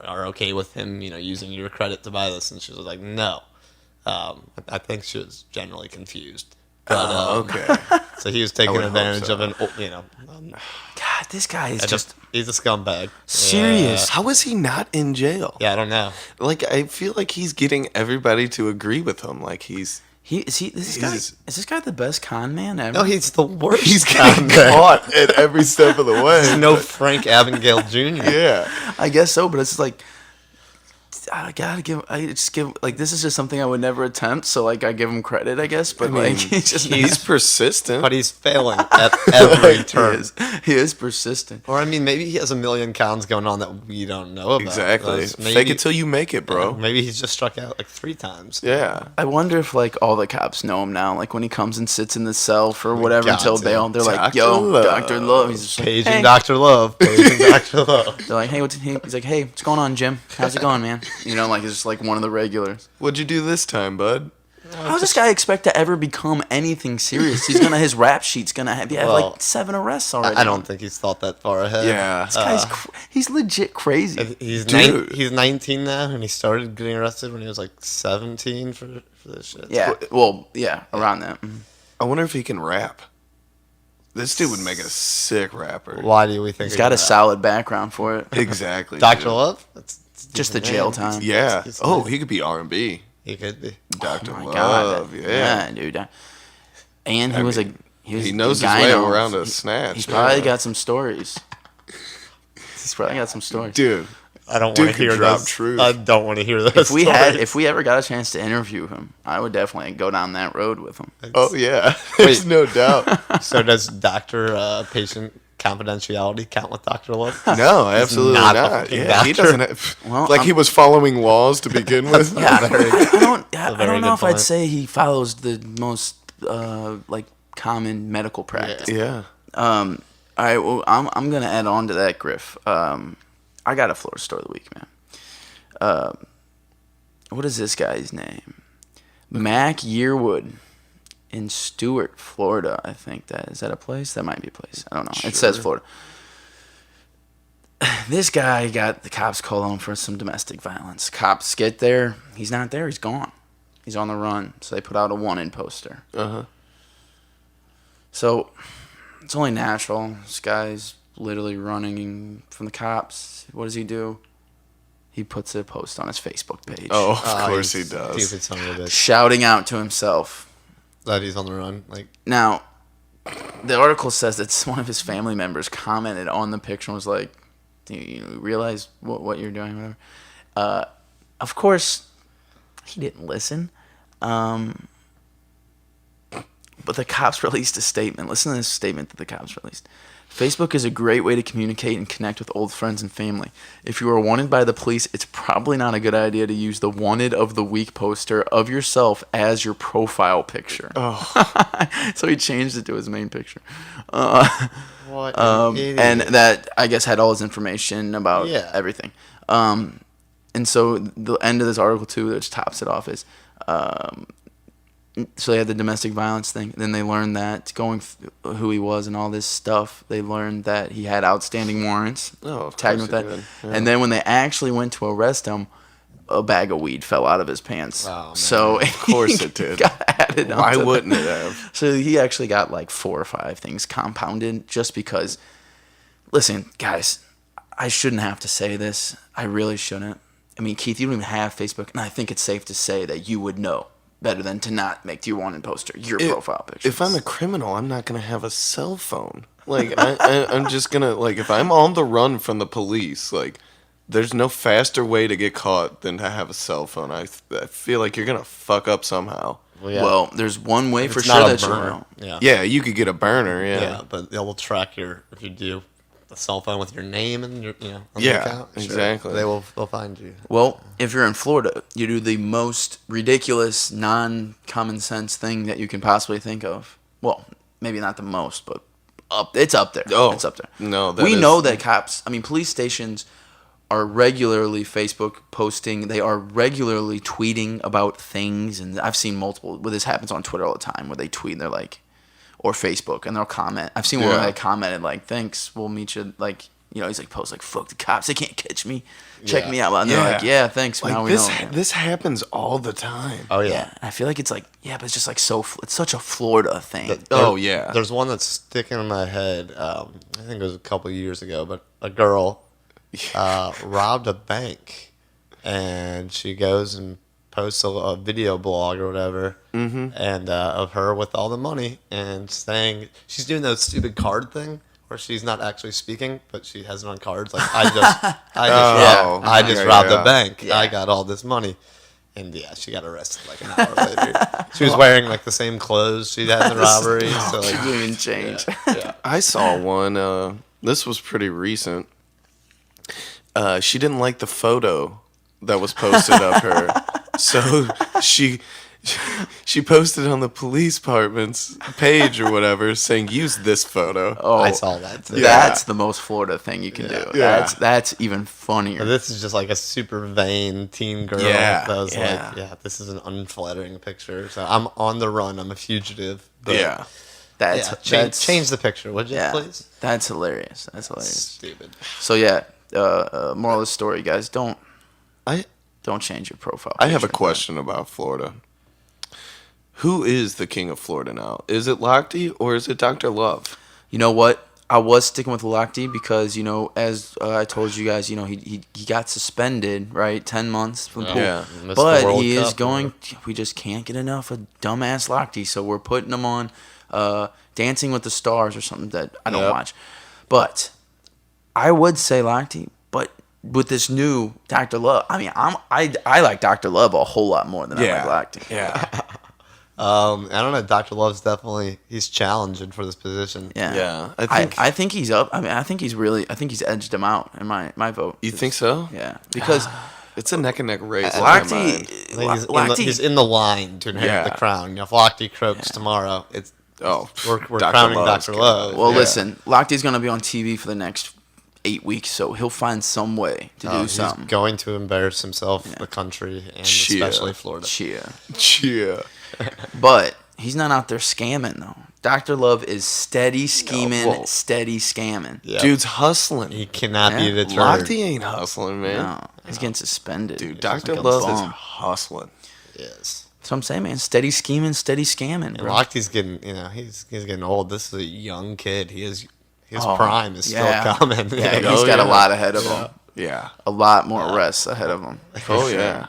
are okay with him, using your credit to buy this?" And she was like, "No." I think she was generally confused. But, okay. So he was taking would hope advantage so. of an, God, this guy is just he's a scumbag. serious. How is he not in jail? Yeah, I don't know. Like, I feel like he's getting everybody to agree with him. Like, is Is this guy the best con man ever? No, he's the worst. he's getting caught at every step of the way. no Frank Abagnale Jr. Yeah. I guess so, but it's like this is just something I would never attempt. So like I give him credit, I guess. But he's persistent. But he's failing at every turn. He is persistent. Or I mean, maybe he has a million cons going on that we don't know about. Exactly. Maybe, Fake it till you make it, bro. Maybe he's just struck out like 3 times. Yeah. I wonder if like all the cops know him now. Like when he comes and sits in the cell for whatever God, until bail, they're like, Dr. "Yo, Love. Dr. Love." He's just like, Paging "Hey." Dr. Love. Paging Dr. Love. They're like, "Hey, he's like, hey, what's going on, Jim? How's it going, man?" You know, like it's just like one of the regulars. What'd you do this time, bud? How does this guy expect to ever become anything serious? His rap sheet's gonna have like 7 arrests already. I don't think he's thought that far ahead. Yeah. This guy's he's legit crazy. He's Dude. he's 19 now, and he started getting arrested when he was like 17 for this shit. Yeah, well, yeah, around that. Mhm. I wonder if he can rap. This dude would make a sick rapper. Why do we think He's got a solid background for it. Exactly. Dr. dude. Love? That's Just the decent jail name. time. Yeah. He's Oh, nice. he could be R&B. He could be. Dr. Oh my Love. God, Yeah. dude. And he I was mean, he knows his a way gyno. around a snatch. He's probably yeah. got some stories. He's probably got some stories. Dude. I don't Dude want to could hear drop those. truth. I don't want to hear those. If we ever got a chance to interview him, I would definitely go down that road with him. Oh, yeah. There's no doubt. So does doctor patient confidentiality count with Dr. Love? No, absolutely not a not. fucking Yeah, he doctor. doesn't have, Well, like he was following laws to begin with. Yeah, I don't very know good if I'd point. say he follows the most like common medical practice. Yeah. All right, well, I'm gonna add on to that, Griff. I got a Florida story of the week, man. What is this guy's name? Mac Yearwood in Stuart, Florida. I think is that a place? That might be a place. I don't know. It says Florida. This guy got the cops called on for some domestic violence. Cops get there. He's not there. He's gone. He's on the run. So they put out a wanted poster. Uh-huh. So it's only natural. This guy's literally running from the cops. What does he do? He puts a post on his Facebook page. Oh, of course he he's does. Stupid son of a bitch. Shouting out to himself. That he's on the run. Like, Now, the article says that one of his family members commented on the picture and was like, "Do you realize what you're doing?" Whatever. Of course, he didn't listen. But the cops released a statement. Listen to this statement that the cops released. Facebook is a great way to communicate and connect with old friends and family. If you are wanted by the police, it's probably not a good idea to use the wanted of the week poster of yourself as your profile picture. Oh. So he changed it to his main picture. what an idiot. And that, I guess, had all his information about everything. And so the end of this article, too, which tops it off, is so they had the domestic violence thing. Then they learned that who he was and all this stuff, they learned that he had outstanding warrants. Oh, of tagged course with he that. did. Yeah. And then when they actually went to arrest him, a bag of weed fell out of his pants. Oh, man. So Of course it did. Got added Why onto wouldn't that. it have? So he actually got like 4 or 5 things compounded just because. Listen, guys, I shouldn't have to say this. I really shouldn't. I mean, Keith, you don't even have Facebook, and I think it's safe to say that you would know better than to not make your wanted poster your profile picture. If I'm a criminal, I'm not going to have a cell phone. Like, I'm just going to, like, if I'm on the run from the police, like, there's no faster way to get caught than to have a cell phone. I feel like you're going to fuck up somehow. Well, there's one way for it's sure not a that you'll burner. know. Yeah. Yeah, you could get a burner, Yeah, but they will track if you do a cell phone with your name and your, on the Yeah, account. exactly. They'll find you. Well, if you're in Florida, you do the most ridiculous, non-common sense thing that you can possibly think of. Well, maybe not the most, but it's up there. Oh, it's up there. no, that we is- know that police stations are regularly Facebook posting. They are regularly tweeting about things, and I've seen multiple. Well, this happens on Twitter all the time, where they tweet and they're like, or Facebook, and they'll comment. I've seen one where they commented like, "Thanks, we'll meet you." Like, he's like, post like, "Fuck the cops, they can't catch me. Check me out." And they're like, "Yeah, thanks." Like, now we know. this happens all the time. Oh, Yeah, yeah. I feel like it's like, but it's just like it's such a Florida thing. Oh, yeah. There's one that's sticking in my head. I think it was a couple of years ago, but a girl robbed a bank, and she goes and posts a video blog or whatever, and of her with all the money and saying she's doing that stupid card thing where she's not actually speaking, but she has it on cards. Like I just robbed a bank. Yeah. I got all this money. And yeah, she got arrested like an hour later. She was wearing like the same clothes she had in the robbery. So like, Didn't even change. yeah. I saw one. This was pretty recent. She didn't like the photo that was posted of her, so she posted on the police department's page or whatever, saying use this photo. Oh, I saw that too. That's the most Florida thing you can do. Yeah. That's even funnier. But this is just like a super vain teen girl Yeah, that was yeah. like, yeah, this is an unflattering picture. So I'm on the run. I'm a fugitive. But Yeah. That's yeah, change the picture, would you, yeah, please? That's hilarious. That's hilarious. Stupid. So yeah, moral of the story, guys, don't I change your profile. I have a picture. question about Florida. Who is the king of Florida now? Is it Lochte or is it Dr. Love? You know what? I was sticking with Lochte because, you know, as I told you guys, you know, he got suspended, right? 10 months from the pool. Yeah. Missed the But World he is Cup, going, we just can't get enough of dumbass Lochte. So we're putting him on Dancing with the Stars or something that I don't Yep. watch. But I would say Lochte, but with this new Dr. Love, I mean, I like Dr. Love a whole lot more than I like Lochte. Yeah. I don't know. Dr. Love's he's challenging for this position. Yeah. Yeah, I think he's up. I mean, I think he's edged him out in my vote. You think so? Yeah. Because It's a neck and neck race. in my mind. Lochte, He's in the line to inherit Yeah. the crown. You know, if Lochte croaks tomorrow, we're Dr. crowning Love's Dr. gonna- Love. well, Yeah. listen, Lochte's going to be on TV for the next 8 weeks, so he'll find some way to do He's something. going to embarrass himself, the country, and Cheer. especially Florida. Cheer. Yeah. But he's not out there scamming, though. Dr. Love is steady scheming, whoa. steady scamming. Yeah. Dude's hustling. He cannot Yeah. be deterred. Lochte ain't hustling, man. No, he's getting suspended. Dude, Just Dr. like a Love is bum. hustling. Yes. That's what I'm saying, man. Steady scheming, steady scamming, And bro. Lochte's getting, he's getting old. This is a young kid. His Oh, prime is yeah. still coming. Yeah, You know? he's got a yeah. lot ahead of him. Yeah. A lot more arrests ahead of him. Oh, yeah.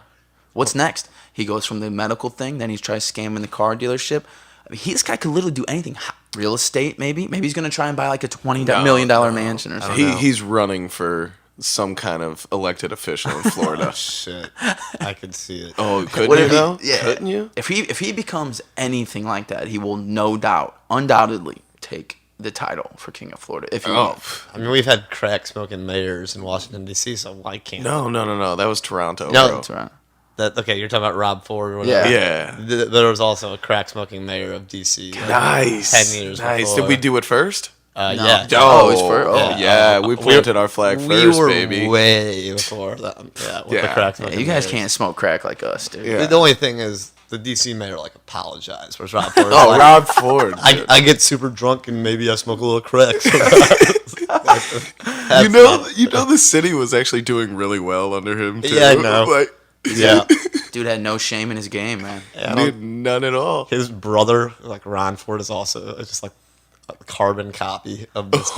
What's next? He goes from the medical thing, then he tries scamming the car dealership. I mean, this guy could literally do anything. Real estate, maybe. Maybe he's gonna try and buy like a $20 million mansion or something. He's running for some kind of elected official in Florida. Shit. I could see it. Oh, couldn't What you if he- though? yeah. Couldn't you? If he becomes anything like that, he will no doubt, undoubtedly, take the title for King of Florida. If he Oh. I mean, we've had crack smoking mayors in Washington, D.C., so why can't No. That was Toronto. No. bro. that's right. Okay, you're talking about Rob Ford or whatever. Yeah. There was also a crack smoking mayor of D.C. Nice. 10 years Nice. before. Did we do it first? No. Yeah. Oh, it's for- oh. Yeah, we planted our flag first, we were baby. way before that. Yeah, with the Yeah. crack Yeah, smoking you guys mayors. can't smoke crack like us, dude. Yeah. The only thing is, the D.C. mayor apologized. Whereas Rob Ford was Oh, like, Rob Ford. dude. I get super drunk and maybe I smoke a little crack. you know, the city was actually doing really well under him too. Yeah, I know. Like, Yeah. Dude had no shame in his game, man. dude, none at all. His brother, Ron Ford, is also just a carbon copy of this.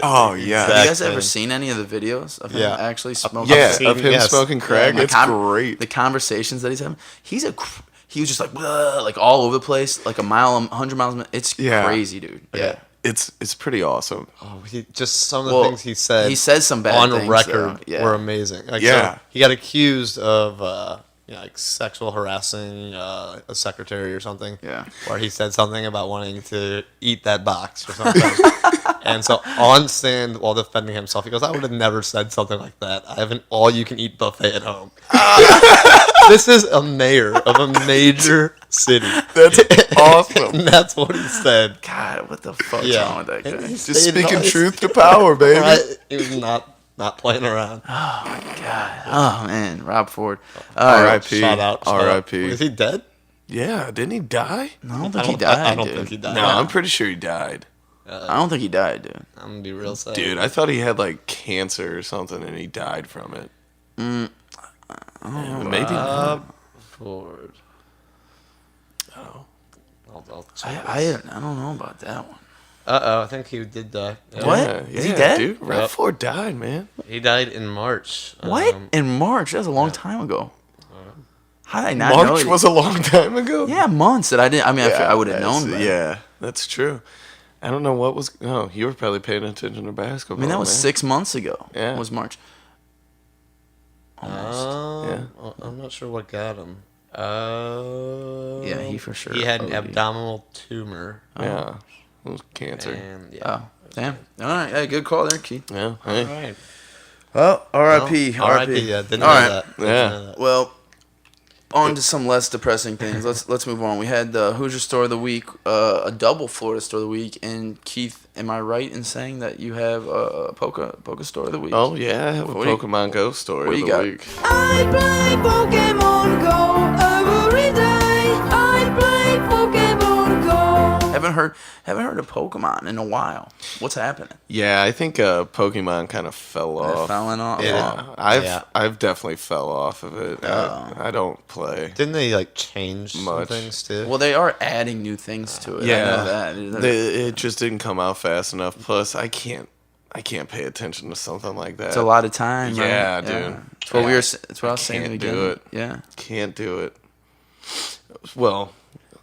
Oh, yeah. Have you guys Exact ever same. seen any of the videos of him Yeah. actually smoking? Yeah, seen- of him yes. smoking crack. The It's great. The conversations that he's having. He was just like all over the place, like 100 miles a minute. It's Yeah. crazy, dude. Yeah. It's pretty awesome. Just some of the Well, things he said. he says some bad on things, record though. Yeah. were amazing. Yeah. So he got accused of sexual harassing a secretary or something. Yeah. Where he said something about wanting to eat that box or something. And so on stand, while defending himself, he goes, "I would have never said something like that. I have an all-you-can-eat buffet at home." This is a mayor of a major city. That's awesome. And that's what he said. God, what the fuck's Yeah. wrong with that And guy? he Just stayed speaking nice. truth to power, baby. Right? He was not playing around. Oh man, Rob Ford. R.I.P. Shout out. R.I.P. Is he dead? Yeah, didn't he die? No, I don't think he died. I don't dude. think he died. No, I'm pretty sure he died. I don't think he died, dude. I'm gonna be real sad. Dude, I thought he had cancer or something and he died from it. Maybe not. Ford. Oh. I'll check. I don't know about that one. I think he did die. Yeah. What? Yeah, Is he yeah, dead? Dude, Rob Yep. Ford died, man. He died in March. What? In March? That was a long time ago. How did I not know? March was a long time ago. Yeah, months that I didn't. I mean, I would have that's- known. But Yeah, that's true. I don't know what was. Oh, you were probably paying attention to basketball. I mean, that was man. 6 months ago. Yeah. It was March. Almost. Yeah. Well, I'm not sure what got him. Yeah, he for sure. He had an OD'd. abdominal tumor. Yeah. It was cancer. And yeah. Oh, damn. All right. Hey, good call there, Keith. Yeah. All Hey. right. Well, R.I.P. R.I.P. Yeah, didn't know All right. that. Didn't Yeah. know that. Well, on to some less depressing things. Let's move on. We had the Hoosier Store of the Week, a double Florida Store of the Week, and Keith, am I right in saying that you have a Poke Store of the Week? Oh yeah, I have a What do you- Pokemon Go story what of you the got? week. I play Pokemon Go every day. I play Pokemon Go. Haven't heard of Pokemon in a while. What's happening? Yeah, I think Pokemon kind of fell off. Falling off. Yeah, I've definitely fell off of it. I don't play. Didn't they like change some Much. things too? Well, they are adding new things to it. I Yeah, know that. it just didn't come out fast enough. Plus, I can't pay attention to something like that. It's a lot of time. right? Yeah, dude. That's what That's what I was saying. can't at the do beginning. it. Yeah. Can't do it. Well,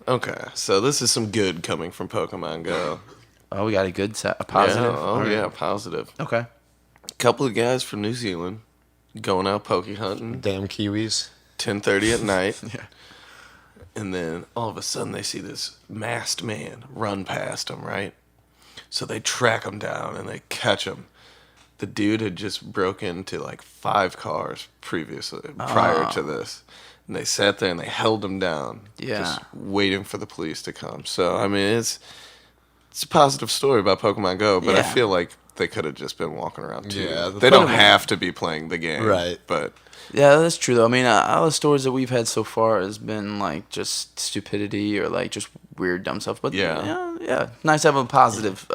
okay. So this is some good coming from Pokemon Go. Oh, we got a good set, a positive. Yeah, All right. yeah, positive. Okay. Couple of guys from New Zealand going out poke hunting, Damn Kiwis. 10:30 at night. Yeah. And then all of a sudden they see this masked man run past them, right? So they track him down and they catch him. The dude had just broken into like 5 cars prior to this. And they sat there and they held him down. Yeah. Just waiting for the police to come. So, I mean, it's a positive story about Pokemon Go, but I Yeah. feel like they could have just been walking around too. Yeah, They don't have to be playing the game. Right. But Yeah, that's true though. I mean, all the stories that we've had so far has been like just stupidity or like just weird dumb stuff. But yeah, nice to have a positive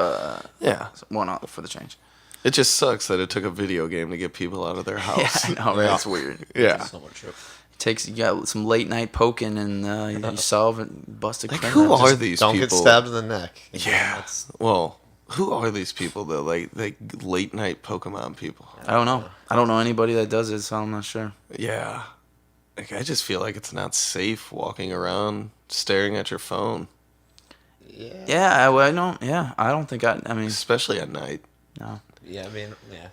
yeah. one out for the change. It just sucks that it took a video game to get people out of their house. Yeah, I know, right? It's weird. Yeah. Somewhat true. You got some late night poking and you solve it, bust a Like, criminal. who are these Don't people? get stabbed in the neck. You know, Yeah. that's- Well, who are these people though? Like late night Pokemon people. I don't know. I don't know anybody that does it, so I'm not sure. Yeah. Like I just feel like it's not safe walking around staring at your phone, Yeah, I don't. Yeah, I don't think I mean, especially at night. no. Yeah, I mean, yeah.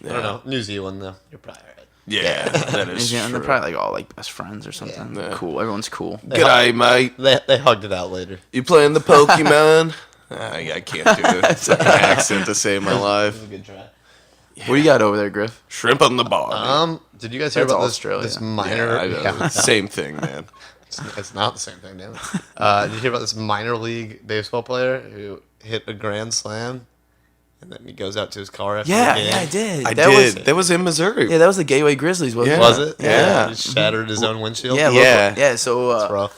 Yeah. I don't know. New Zealand, though. You're probably right. Yeah, that is Yeah, and they're true. probably like all like best friends or something. Yeah. Cool. Everyone's cool. G'day, mate. They hugged it out later. You playing the Pokemon? I can't do it. It's like an accent to save my life. Good try. What do you got over there, Griff? Shrimp on the barbie. Did you guys hear That's about Australia. this minor? Yeah, I know. Yeah. Same thing, man. It's not the same thing, damn it. Did you hear about this minor league baseball player who hit a grand slam and then he goes out to his car after Yeah, the game? yeah, I did. I That did. That was in Missouri. Yeah, that was the Gateway Grizzlies, wasn't Yeah. it? Was it? Yeah. He shattered his own windshield? Yeah, Yeah. local- yeah. So, That's rough.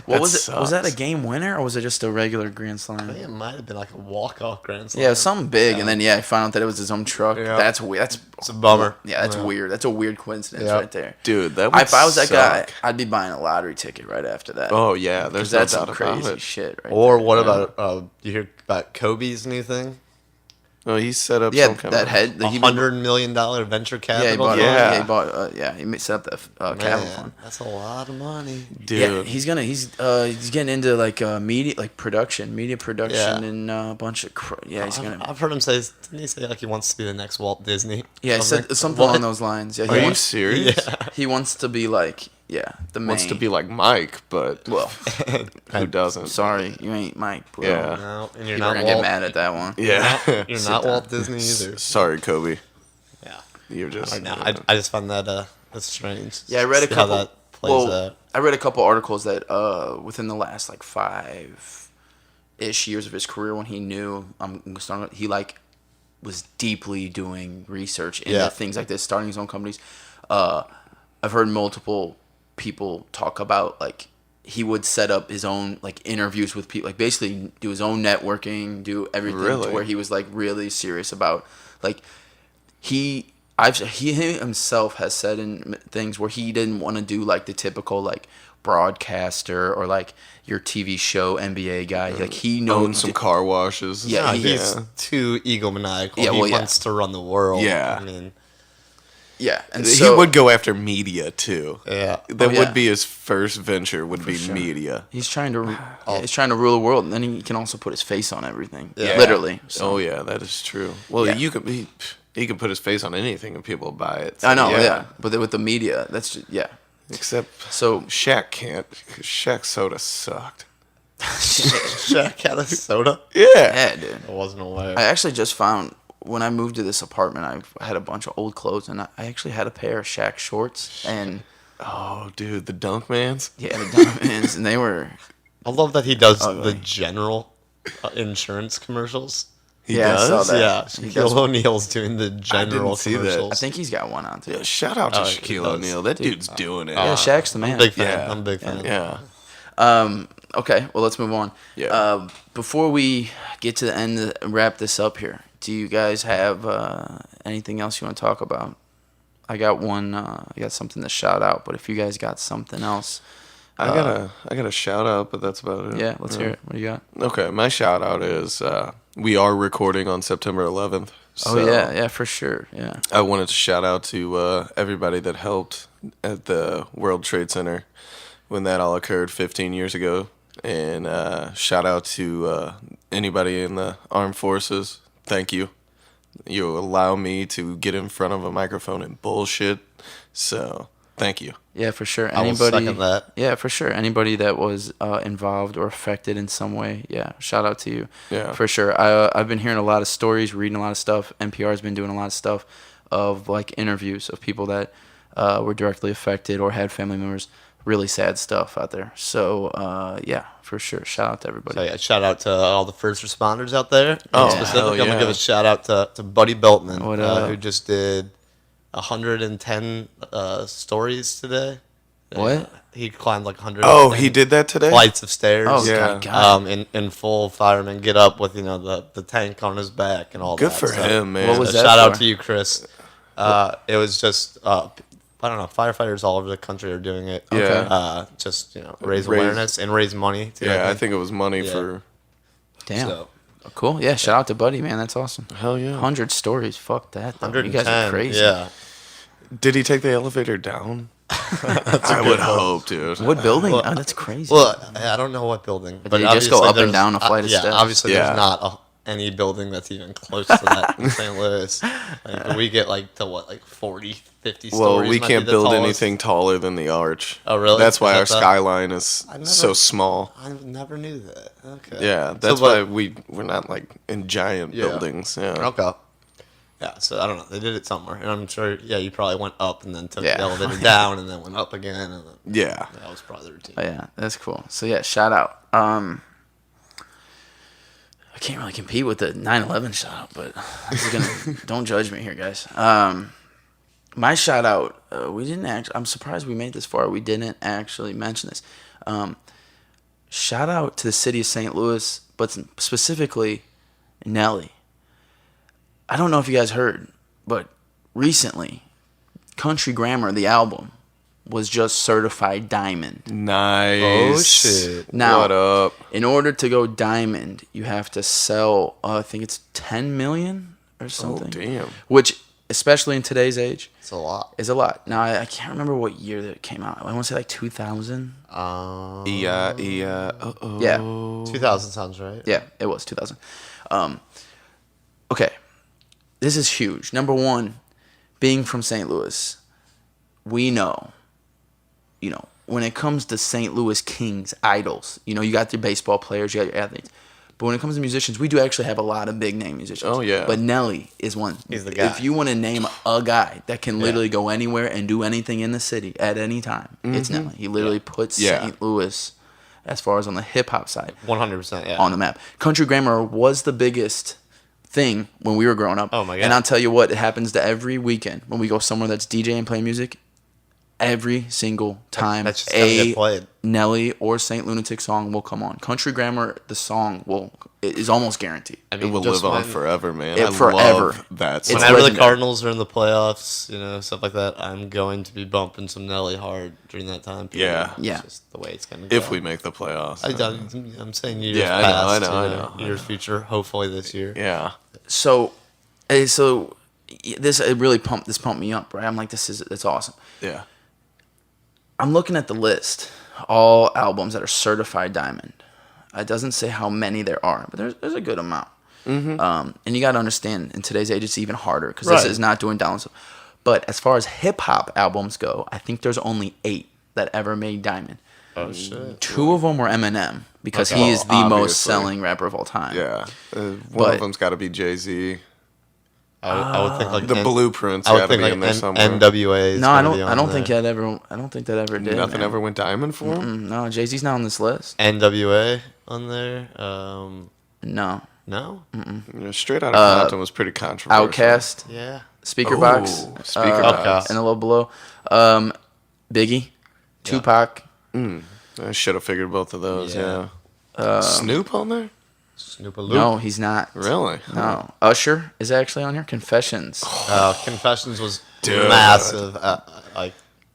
what That was it? Was that a sucks. game winner or was it just a regular grand I think slam? it might have been like a walk-off grand slam. Yeah, it was something big, and then I found out that it was his own truck. Yeah. That's weird. It's a bummer. Yeah, that's weird. That's a weird coincidence Yeah. right there. Dude, that would If I was that guy, suck. I'd be buying a lottery ticket right after that. Oh, yeah. 'Cause There's no that's doubt some about crazy it. shit. Right Or there. what about, you hear about Kobe's new thing? Oh, he set up Yeah, some kind that of... head. $100 million venture capital. Yeah, he bought. Yeah. Yeah, he bought. Yeah, he set up the capital Man, fund. that's a lot of money. Dude. Yeah, he's getting into like media production, Yeah. and a bunch of he's gonna. I've heard him say, didn't he say like he wants to be the next Walt Disney? Yeah, he said something What? along those lines. Yeah, Are you serious? he wants to be like the main. Wants to be like Mike, but well. who doesn't? Sorry, you ain't Mike. Bro. Yeah. No, and you're People are not gonna Walt. get mad at that one. Yeah. You're not Walt Disney either. Sorry, Kobe. Yeah. You're just... I know. I just find that that's strange. Yeah, I read a See how couple. that plays out. I read a couple articles that within the last like 5-ish years of his career, when he knew he like was deeply doing research into Yeah. things like this, starting his own companies. I've heard multiple people talk about like he would set up his own like interviews with people, like basically do his own networking, do everything Really? to where he was like really serious about like he himself has said in things where he didn't want to do like the typical like broadcaster or like your TV show NBA guy. Like he Own knows some car washes. Yeah, Nah, he- he's too egomaniacal. Yeah, he well, yeah. wants to run the world. Yeah. I mean, Yeah, and he so would go after media too. Yeah. That yeah. would be his first venture. Would be media. he's trying to he's trying to rule the world, and then he can also put his face on everything, Yeah. literally. So. Oh yeah, that is true. Well, Yeah. he could put his face on anything and people will buy it. I know, So, yeah. But with the media, that's just, yeah. Except So Shaq can't. 'Cause Shaq's soda sucked. Shaq had a soda. Yeah. yeah, dude. I wasn't aware. I actually just found when I moved to this apartment, I had a bunch of old clothes, and I actually had a pair of Shaq shorts, and Oh, dude, the Dunkmans. yeah, the diamonds, and they were. I love that he does Ugly. the general insurance commercials. He Yeah, I saw does. that. Yeah, He does. Shaquille O'Neal's doing the general see that. commercials. I think he's got one on too. Yeah, shout out to Oh, he Shaquille does. O'Neal. That dude's doing it. Yeah, Shaq's the man. I'm a big fan. Yeah. I'm a big fan. Yeah. Okay, well, let's move on. Yeah. Before we get to the end, wrap this up here, do you guys have anything else you want to talk about? I got one. I got something to shout out, but if you guys got something else, I got a shout out, but that's about it. yeah, let's hear it. What do you got? Okay, my shout out is we are recording on September 11th. Oh yeah, for sure. Yeah. I wanted to shout out to everybody that helped at the World Trade Center when that all occurred 15 years ago. And shout out to anybody in the armed forces. Thank you. You allow me to get in front of a microphone and bullshit. So, thank you. Yeah, for sure. I will second that. Yeah, for sure. Anybody that was involved or affected in some way, yeah, shout out to you. Yeah. For sure. I've been hearing a lot of stories, reading a lot of stuff. NPR's been doing a lot of stuff of like interviews of people that were directly affected or had family members. Really sad stuff out there. So, yeah, for sure. Shout out to everybody. So yeah, shout out to all the first responders out there. Oh, Specific, hell I'm gonna yeah. give a shout out to Buddy Beltman, What up? who just did 110 stories today. What? He climbed like 100. Oh, he did that today? Flights of stairs. Oh, Yeah. God. In full fireman get up with the tank on his back and all Good that. for So, him, man. What was that shout out for? to you, Chris. It was just I don't know, firefighters all over the country are doing it. Yeah. Just raise awareness and raise money. Too, Yeah, I think it was money Yeah. for. Damn. So, Cool. Yeah, shout out to Buddy, man. That's awesome. Hell yeah. 100 stories. Fuck that. Though. You 110. guys are crazy. Yeah. Did he take the elevator down? I would hope, dude. What building? Well, oh, that's crazy. Well, I don't know what building. Did you just go obviously up and there's- down a flight of yeah, steps? obviously Yeah. there's not any building that's even close to that in St. Louis. Like, we get like to what, like 40, 50 stories. Well, we might be can't the build tallest. anything taller than the arch. Oh, really? That's why Is our that the- skyline is I never- so small. I never knew that. Okay. Yeah, that's So, why but- we're not like in giant Yeah. buildings. Yeah. Okay. Yeah, so I don't know. They did it somewhere, and I'm sure. Yeah, you probably went up and then took Yeah. the elevator down, and then went up again, and then Yeah. that was probably the routine. Oh, yeah, that's cool. So yeah, shout out. I can't really compete with the 9/11 shout out, but I'm just gonna don't judge me here, guys. My shout out, we didn't actually. I'm surprised we made this far. We didn't actually mention this. Shout out to the city of St. Louis, but specifically Nelly. I don't know if you guys heard, but recently, Country Grammar, the album, was just certified diamond. Nice. Oh, shit. Now, What up? in order to go diamond, you have to sell, I think it's 10 million or something. Oh, damn. Which, especially in today's age, It's a lot. is a lot. Now, I can't remember what year that it came out. I want to say like 2000. Yeah. Yeah. 2000 sounds right. Yeah, it was 2000. Okay, this is huge. Number one, being from St. Louis, we know, when it comes to St. Louis Kings, idols, you got your baseball players, you got your athletes. But when it comes to musicians, we do actually have a lot of big name musicians. Oh, yeah. But Nelly is one. He's the guy. If you want to name a guy that can literally go anywhere and do anything in the city at any time, it's Nelly. He literally puts Yeah. St. Louis, as far as on the hip hop side, 100%. Yeah. on the map. Country Grammar was the biggest thing when we were growing up. Oh, my God. And I'll tell you what, it happens to every weekend when we go somewhere that's DJing and playing music. Every single time That's just gonna get played. Nelly or Saint Lunatic song will come on. Country Grammar, the song is almost guaranteed. I It mean, will just live on when- forever, man. It I forever. love that It's song. Whenever the legendary. Cardinals are in the playoffs, stuff like that, I'm going to be bumping some Nelly hard during that time period. Yeah. Yeah. It's just the way it's going to go. If we make the playoffs. I'm saying years Yeah, I know, past, I know. years future, hopefully this year. Yeah. So it really pumped me up, right? I'm like, it's awesome. Yeah. I'm looking at the list, all albums that are certified diamond. It doesn't say how many there are, but there's a good amount. Mm-hmm. And you got to understand, in today's age, it's even harder because this is not doing downloads. But as far as hip hop albums go, I think there's only 8 that ever made diamond. Oh shit! 2 of them were Eminem because he is the most selling rapper of all time. Yeah, one of them's got to be Jay-Z. I would think like the Blueprint's I would got to think be like in there somewhere. NWA. Is No, I gonna don't. be I don't on think there. that ever. I don't think that ever did. Nothing man. ever went diamond for him. No, Jay-Z's not on this list. NWA on there. No. No. Yeah, Straight Outta Compton was pretty controversial. Outkast, Yeah. Speaker Box, Speaker Box. and a little below. Biggie, Tupac. I should have figured both of those. Yeah. Yeah. Snoop on there? Snoop a Loop. No, he's not. Really? No. Usher is actually on here. Confessions. Confessions was Dude. massive.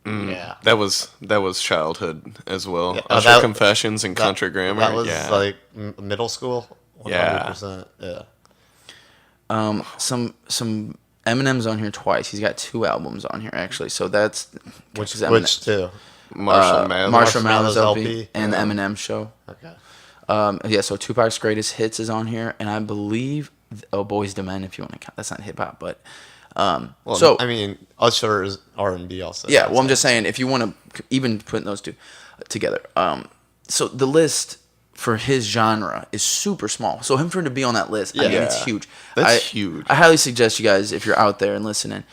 Yeah. That was childhood as well. Yeah, Usher that- Confessions and Country Grammar. That was yeah. like middle school. 100%. Yeah. Some Eminem's on here twice. He's got 2 albums on here actually. So that's Which 'cause Eminem- which two? Marshall Mathers. Marshall Mathers Mathers LP LP. and the Eminem Show. Okay. So Tupac's Greatest Hits is on here, and I believe Boys to Men, if you want to count. That's not hip hop, but Well, so I mean, Usher is R&B also. yeah. Well, I'm just saying if you want to even put those 2 together. So the list for his genre is super small. So him for him to be on that list, I mean, Yeah. it's huge. That's huge. I highly suggest you guys, if you're out there and listening,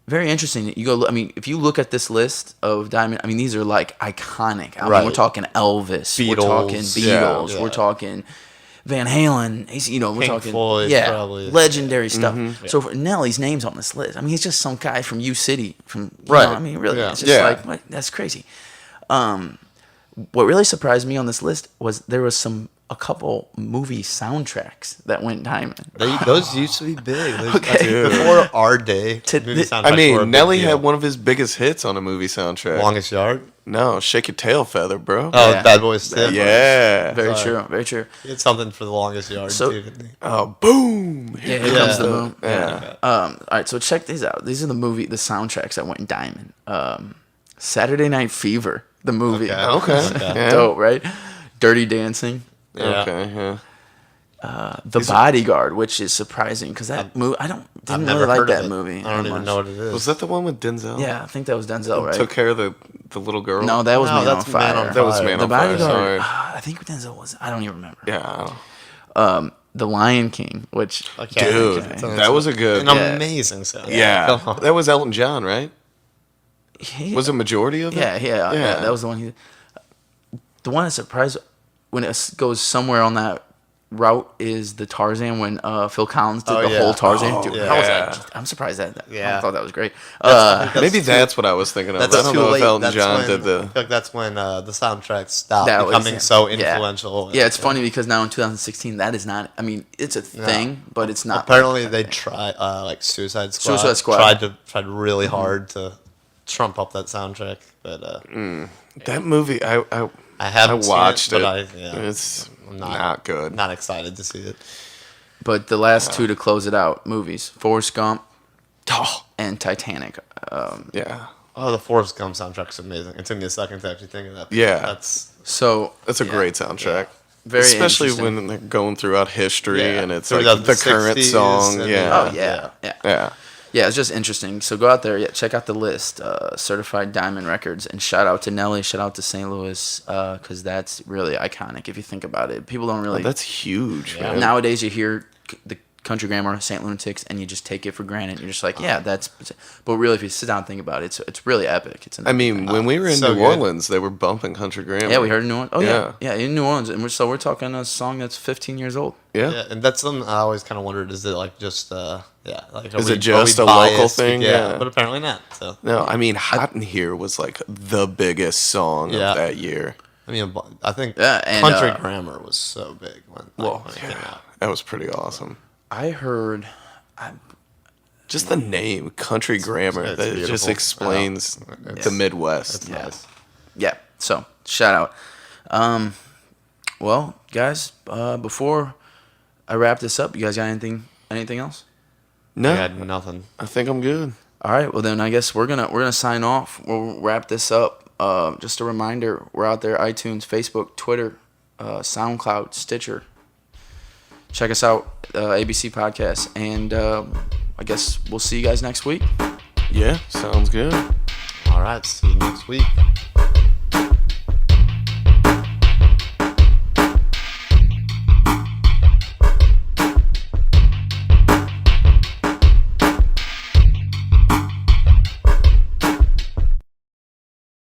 very interesting. You go. I mean, if you look at this list of diamond, I mean, these are like iconic. I mean, Right. we're talking Elvis. We're Beatles. talking Beatles. Yeah. We're talking Van Halen. We're Pink talking Floyd, probably. legendary stuff. Mm-hmm. So for Nelly's name's on this list. I mean, he's just some guy from U City. From Right. I mean, really, Yeah. it's just Yeah. like what? That's crazy. What really surprised me on this list was there was a couple movie soundtracks that went diamond. Those used to be big. Okay. Before our day. To- movie I soundtracks I were a mean, big Nelly deal. had one of his biggest hits on a movie soundtrack. Longest Yard. No, Shake Your Tail Feather, bro. Oh, Yeah. Bad Boys 2. Yeah. Very true. Very true. He had something for the Longest Yard So- too. Didn't he? Oh, boom. Yeah, here comes the Yeah. moon. Yeah. All right, so check these out. These are the soundtracks that went diamond. Saturday Night Fever, the movie. Okay. Yeah. Dope, right? Dirty Dancing. Yeah. Okay, yeah. The Bodyguard, which is surprising because that movie, I've didn't never really like heard of that it. movie. I don't even much. know what it is. Was that the one with Denzel? Yeah, I think that was Denzel, right? Took care of the little girl? No, that was No, Man that's on Man Fire. on That was Fire. Man The on Fire, Bodyguard. sorry. I think Denzel was. I don't even remember. Yeah. The Lion King, which Okay. Dude, Okay. that was a good... An Yeah. amazing sound. Yeah. Come on. That was Elton John, right? he, Was a majority of it? yeah, that was the one. The one that surprised when it goes somewhere on that route is the Tarzan when Phil Collins did Oh, the yeah. whole Tarzan. Oh, Dude, yeah. how was that? I'm surprised that. Yeah. I thought that was great. Maybe that's what I was thinking of. I That's don't too know late. if Elton That's John when, did I the... feel like that's when the soundtrack stopped That was- becoming so yeah. influential. Yeah, it's funny because now in 2016, that is not. I mean, it's a thing, but it's not. Apparently, they tried like Suicide Squad. Suicide Squad. tried really hard to trump up that soundtrack, but That movie, I haven't watched seen it. but It's I'm not good. Not excited to see it. But the last 2 to close it out, movies: Forrest Gump, and Titanic. Yeah. Oh, the Forrest Gump soundtrack's amazing. It took me a second to actually think of that. Yeah. That's So That's a yeah. great soundtrack. Very Especially interesting. when they're going throughout history Yeah. and it's Through like the 60s current song. and Yeah. Oh yeah, yeah. Yeah. Yeah, it's just interesting. So go out there, check out the list, Certified Diamond Records, and shout out to Nelly, shout out to St. Louis, because that's really iconic if you think about it. People don't really. That's huge, Yeah. man. Nowadays, you hear the Country Grammar, St. Lunatics, and you just take it for granted. You're just like, yeah, that's. But really, if you sit down and think about it, it's really epic. It's. I mean, when we were in So New good. Orleans, they were bumping Country Grammar. yeah, we heard in New Orleans. Oh Yeah. yeah, in New Orleans, and we're talking a song that's 15 years old. Yeah. yeah, and that's something I always kind of wondered. Is it like just like Is it just a local thing? Yeah. but apparently not. So No, I mean, Hot in Here was like the biggest song Yeah. of that year. I mean, I think Yeah, and, Country Grammar was so big when it came out. That was pretty awesome. I heard. Just the name, Country Grammar, it's that it just beautiful. explains It's- the Midwest. It's nice. Yeah. So shout out. Well, guys, before I wrap this up, you guys got anything else? No, I had nothing. I think I'm good. All right, well then I guess we're gonna sign off. We'll wrap this up. Just a reminder, we're out there: iTunes, Facebook, Twitter, SoundCloud, Stitcher. Check us out, ABC Podcast, and I guess we'll see you guys next week. Yeah, sounds good. All right, see you next week.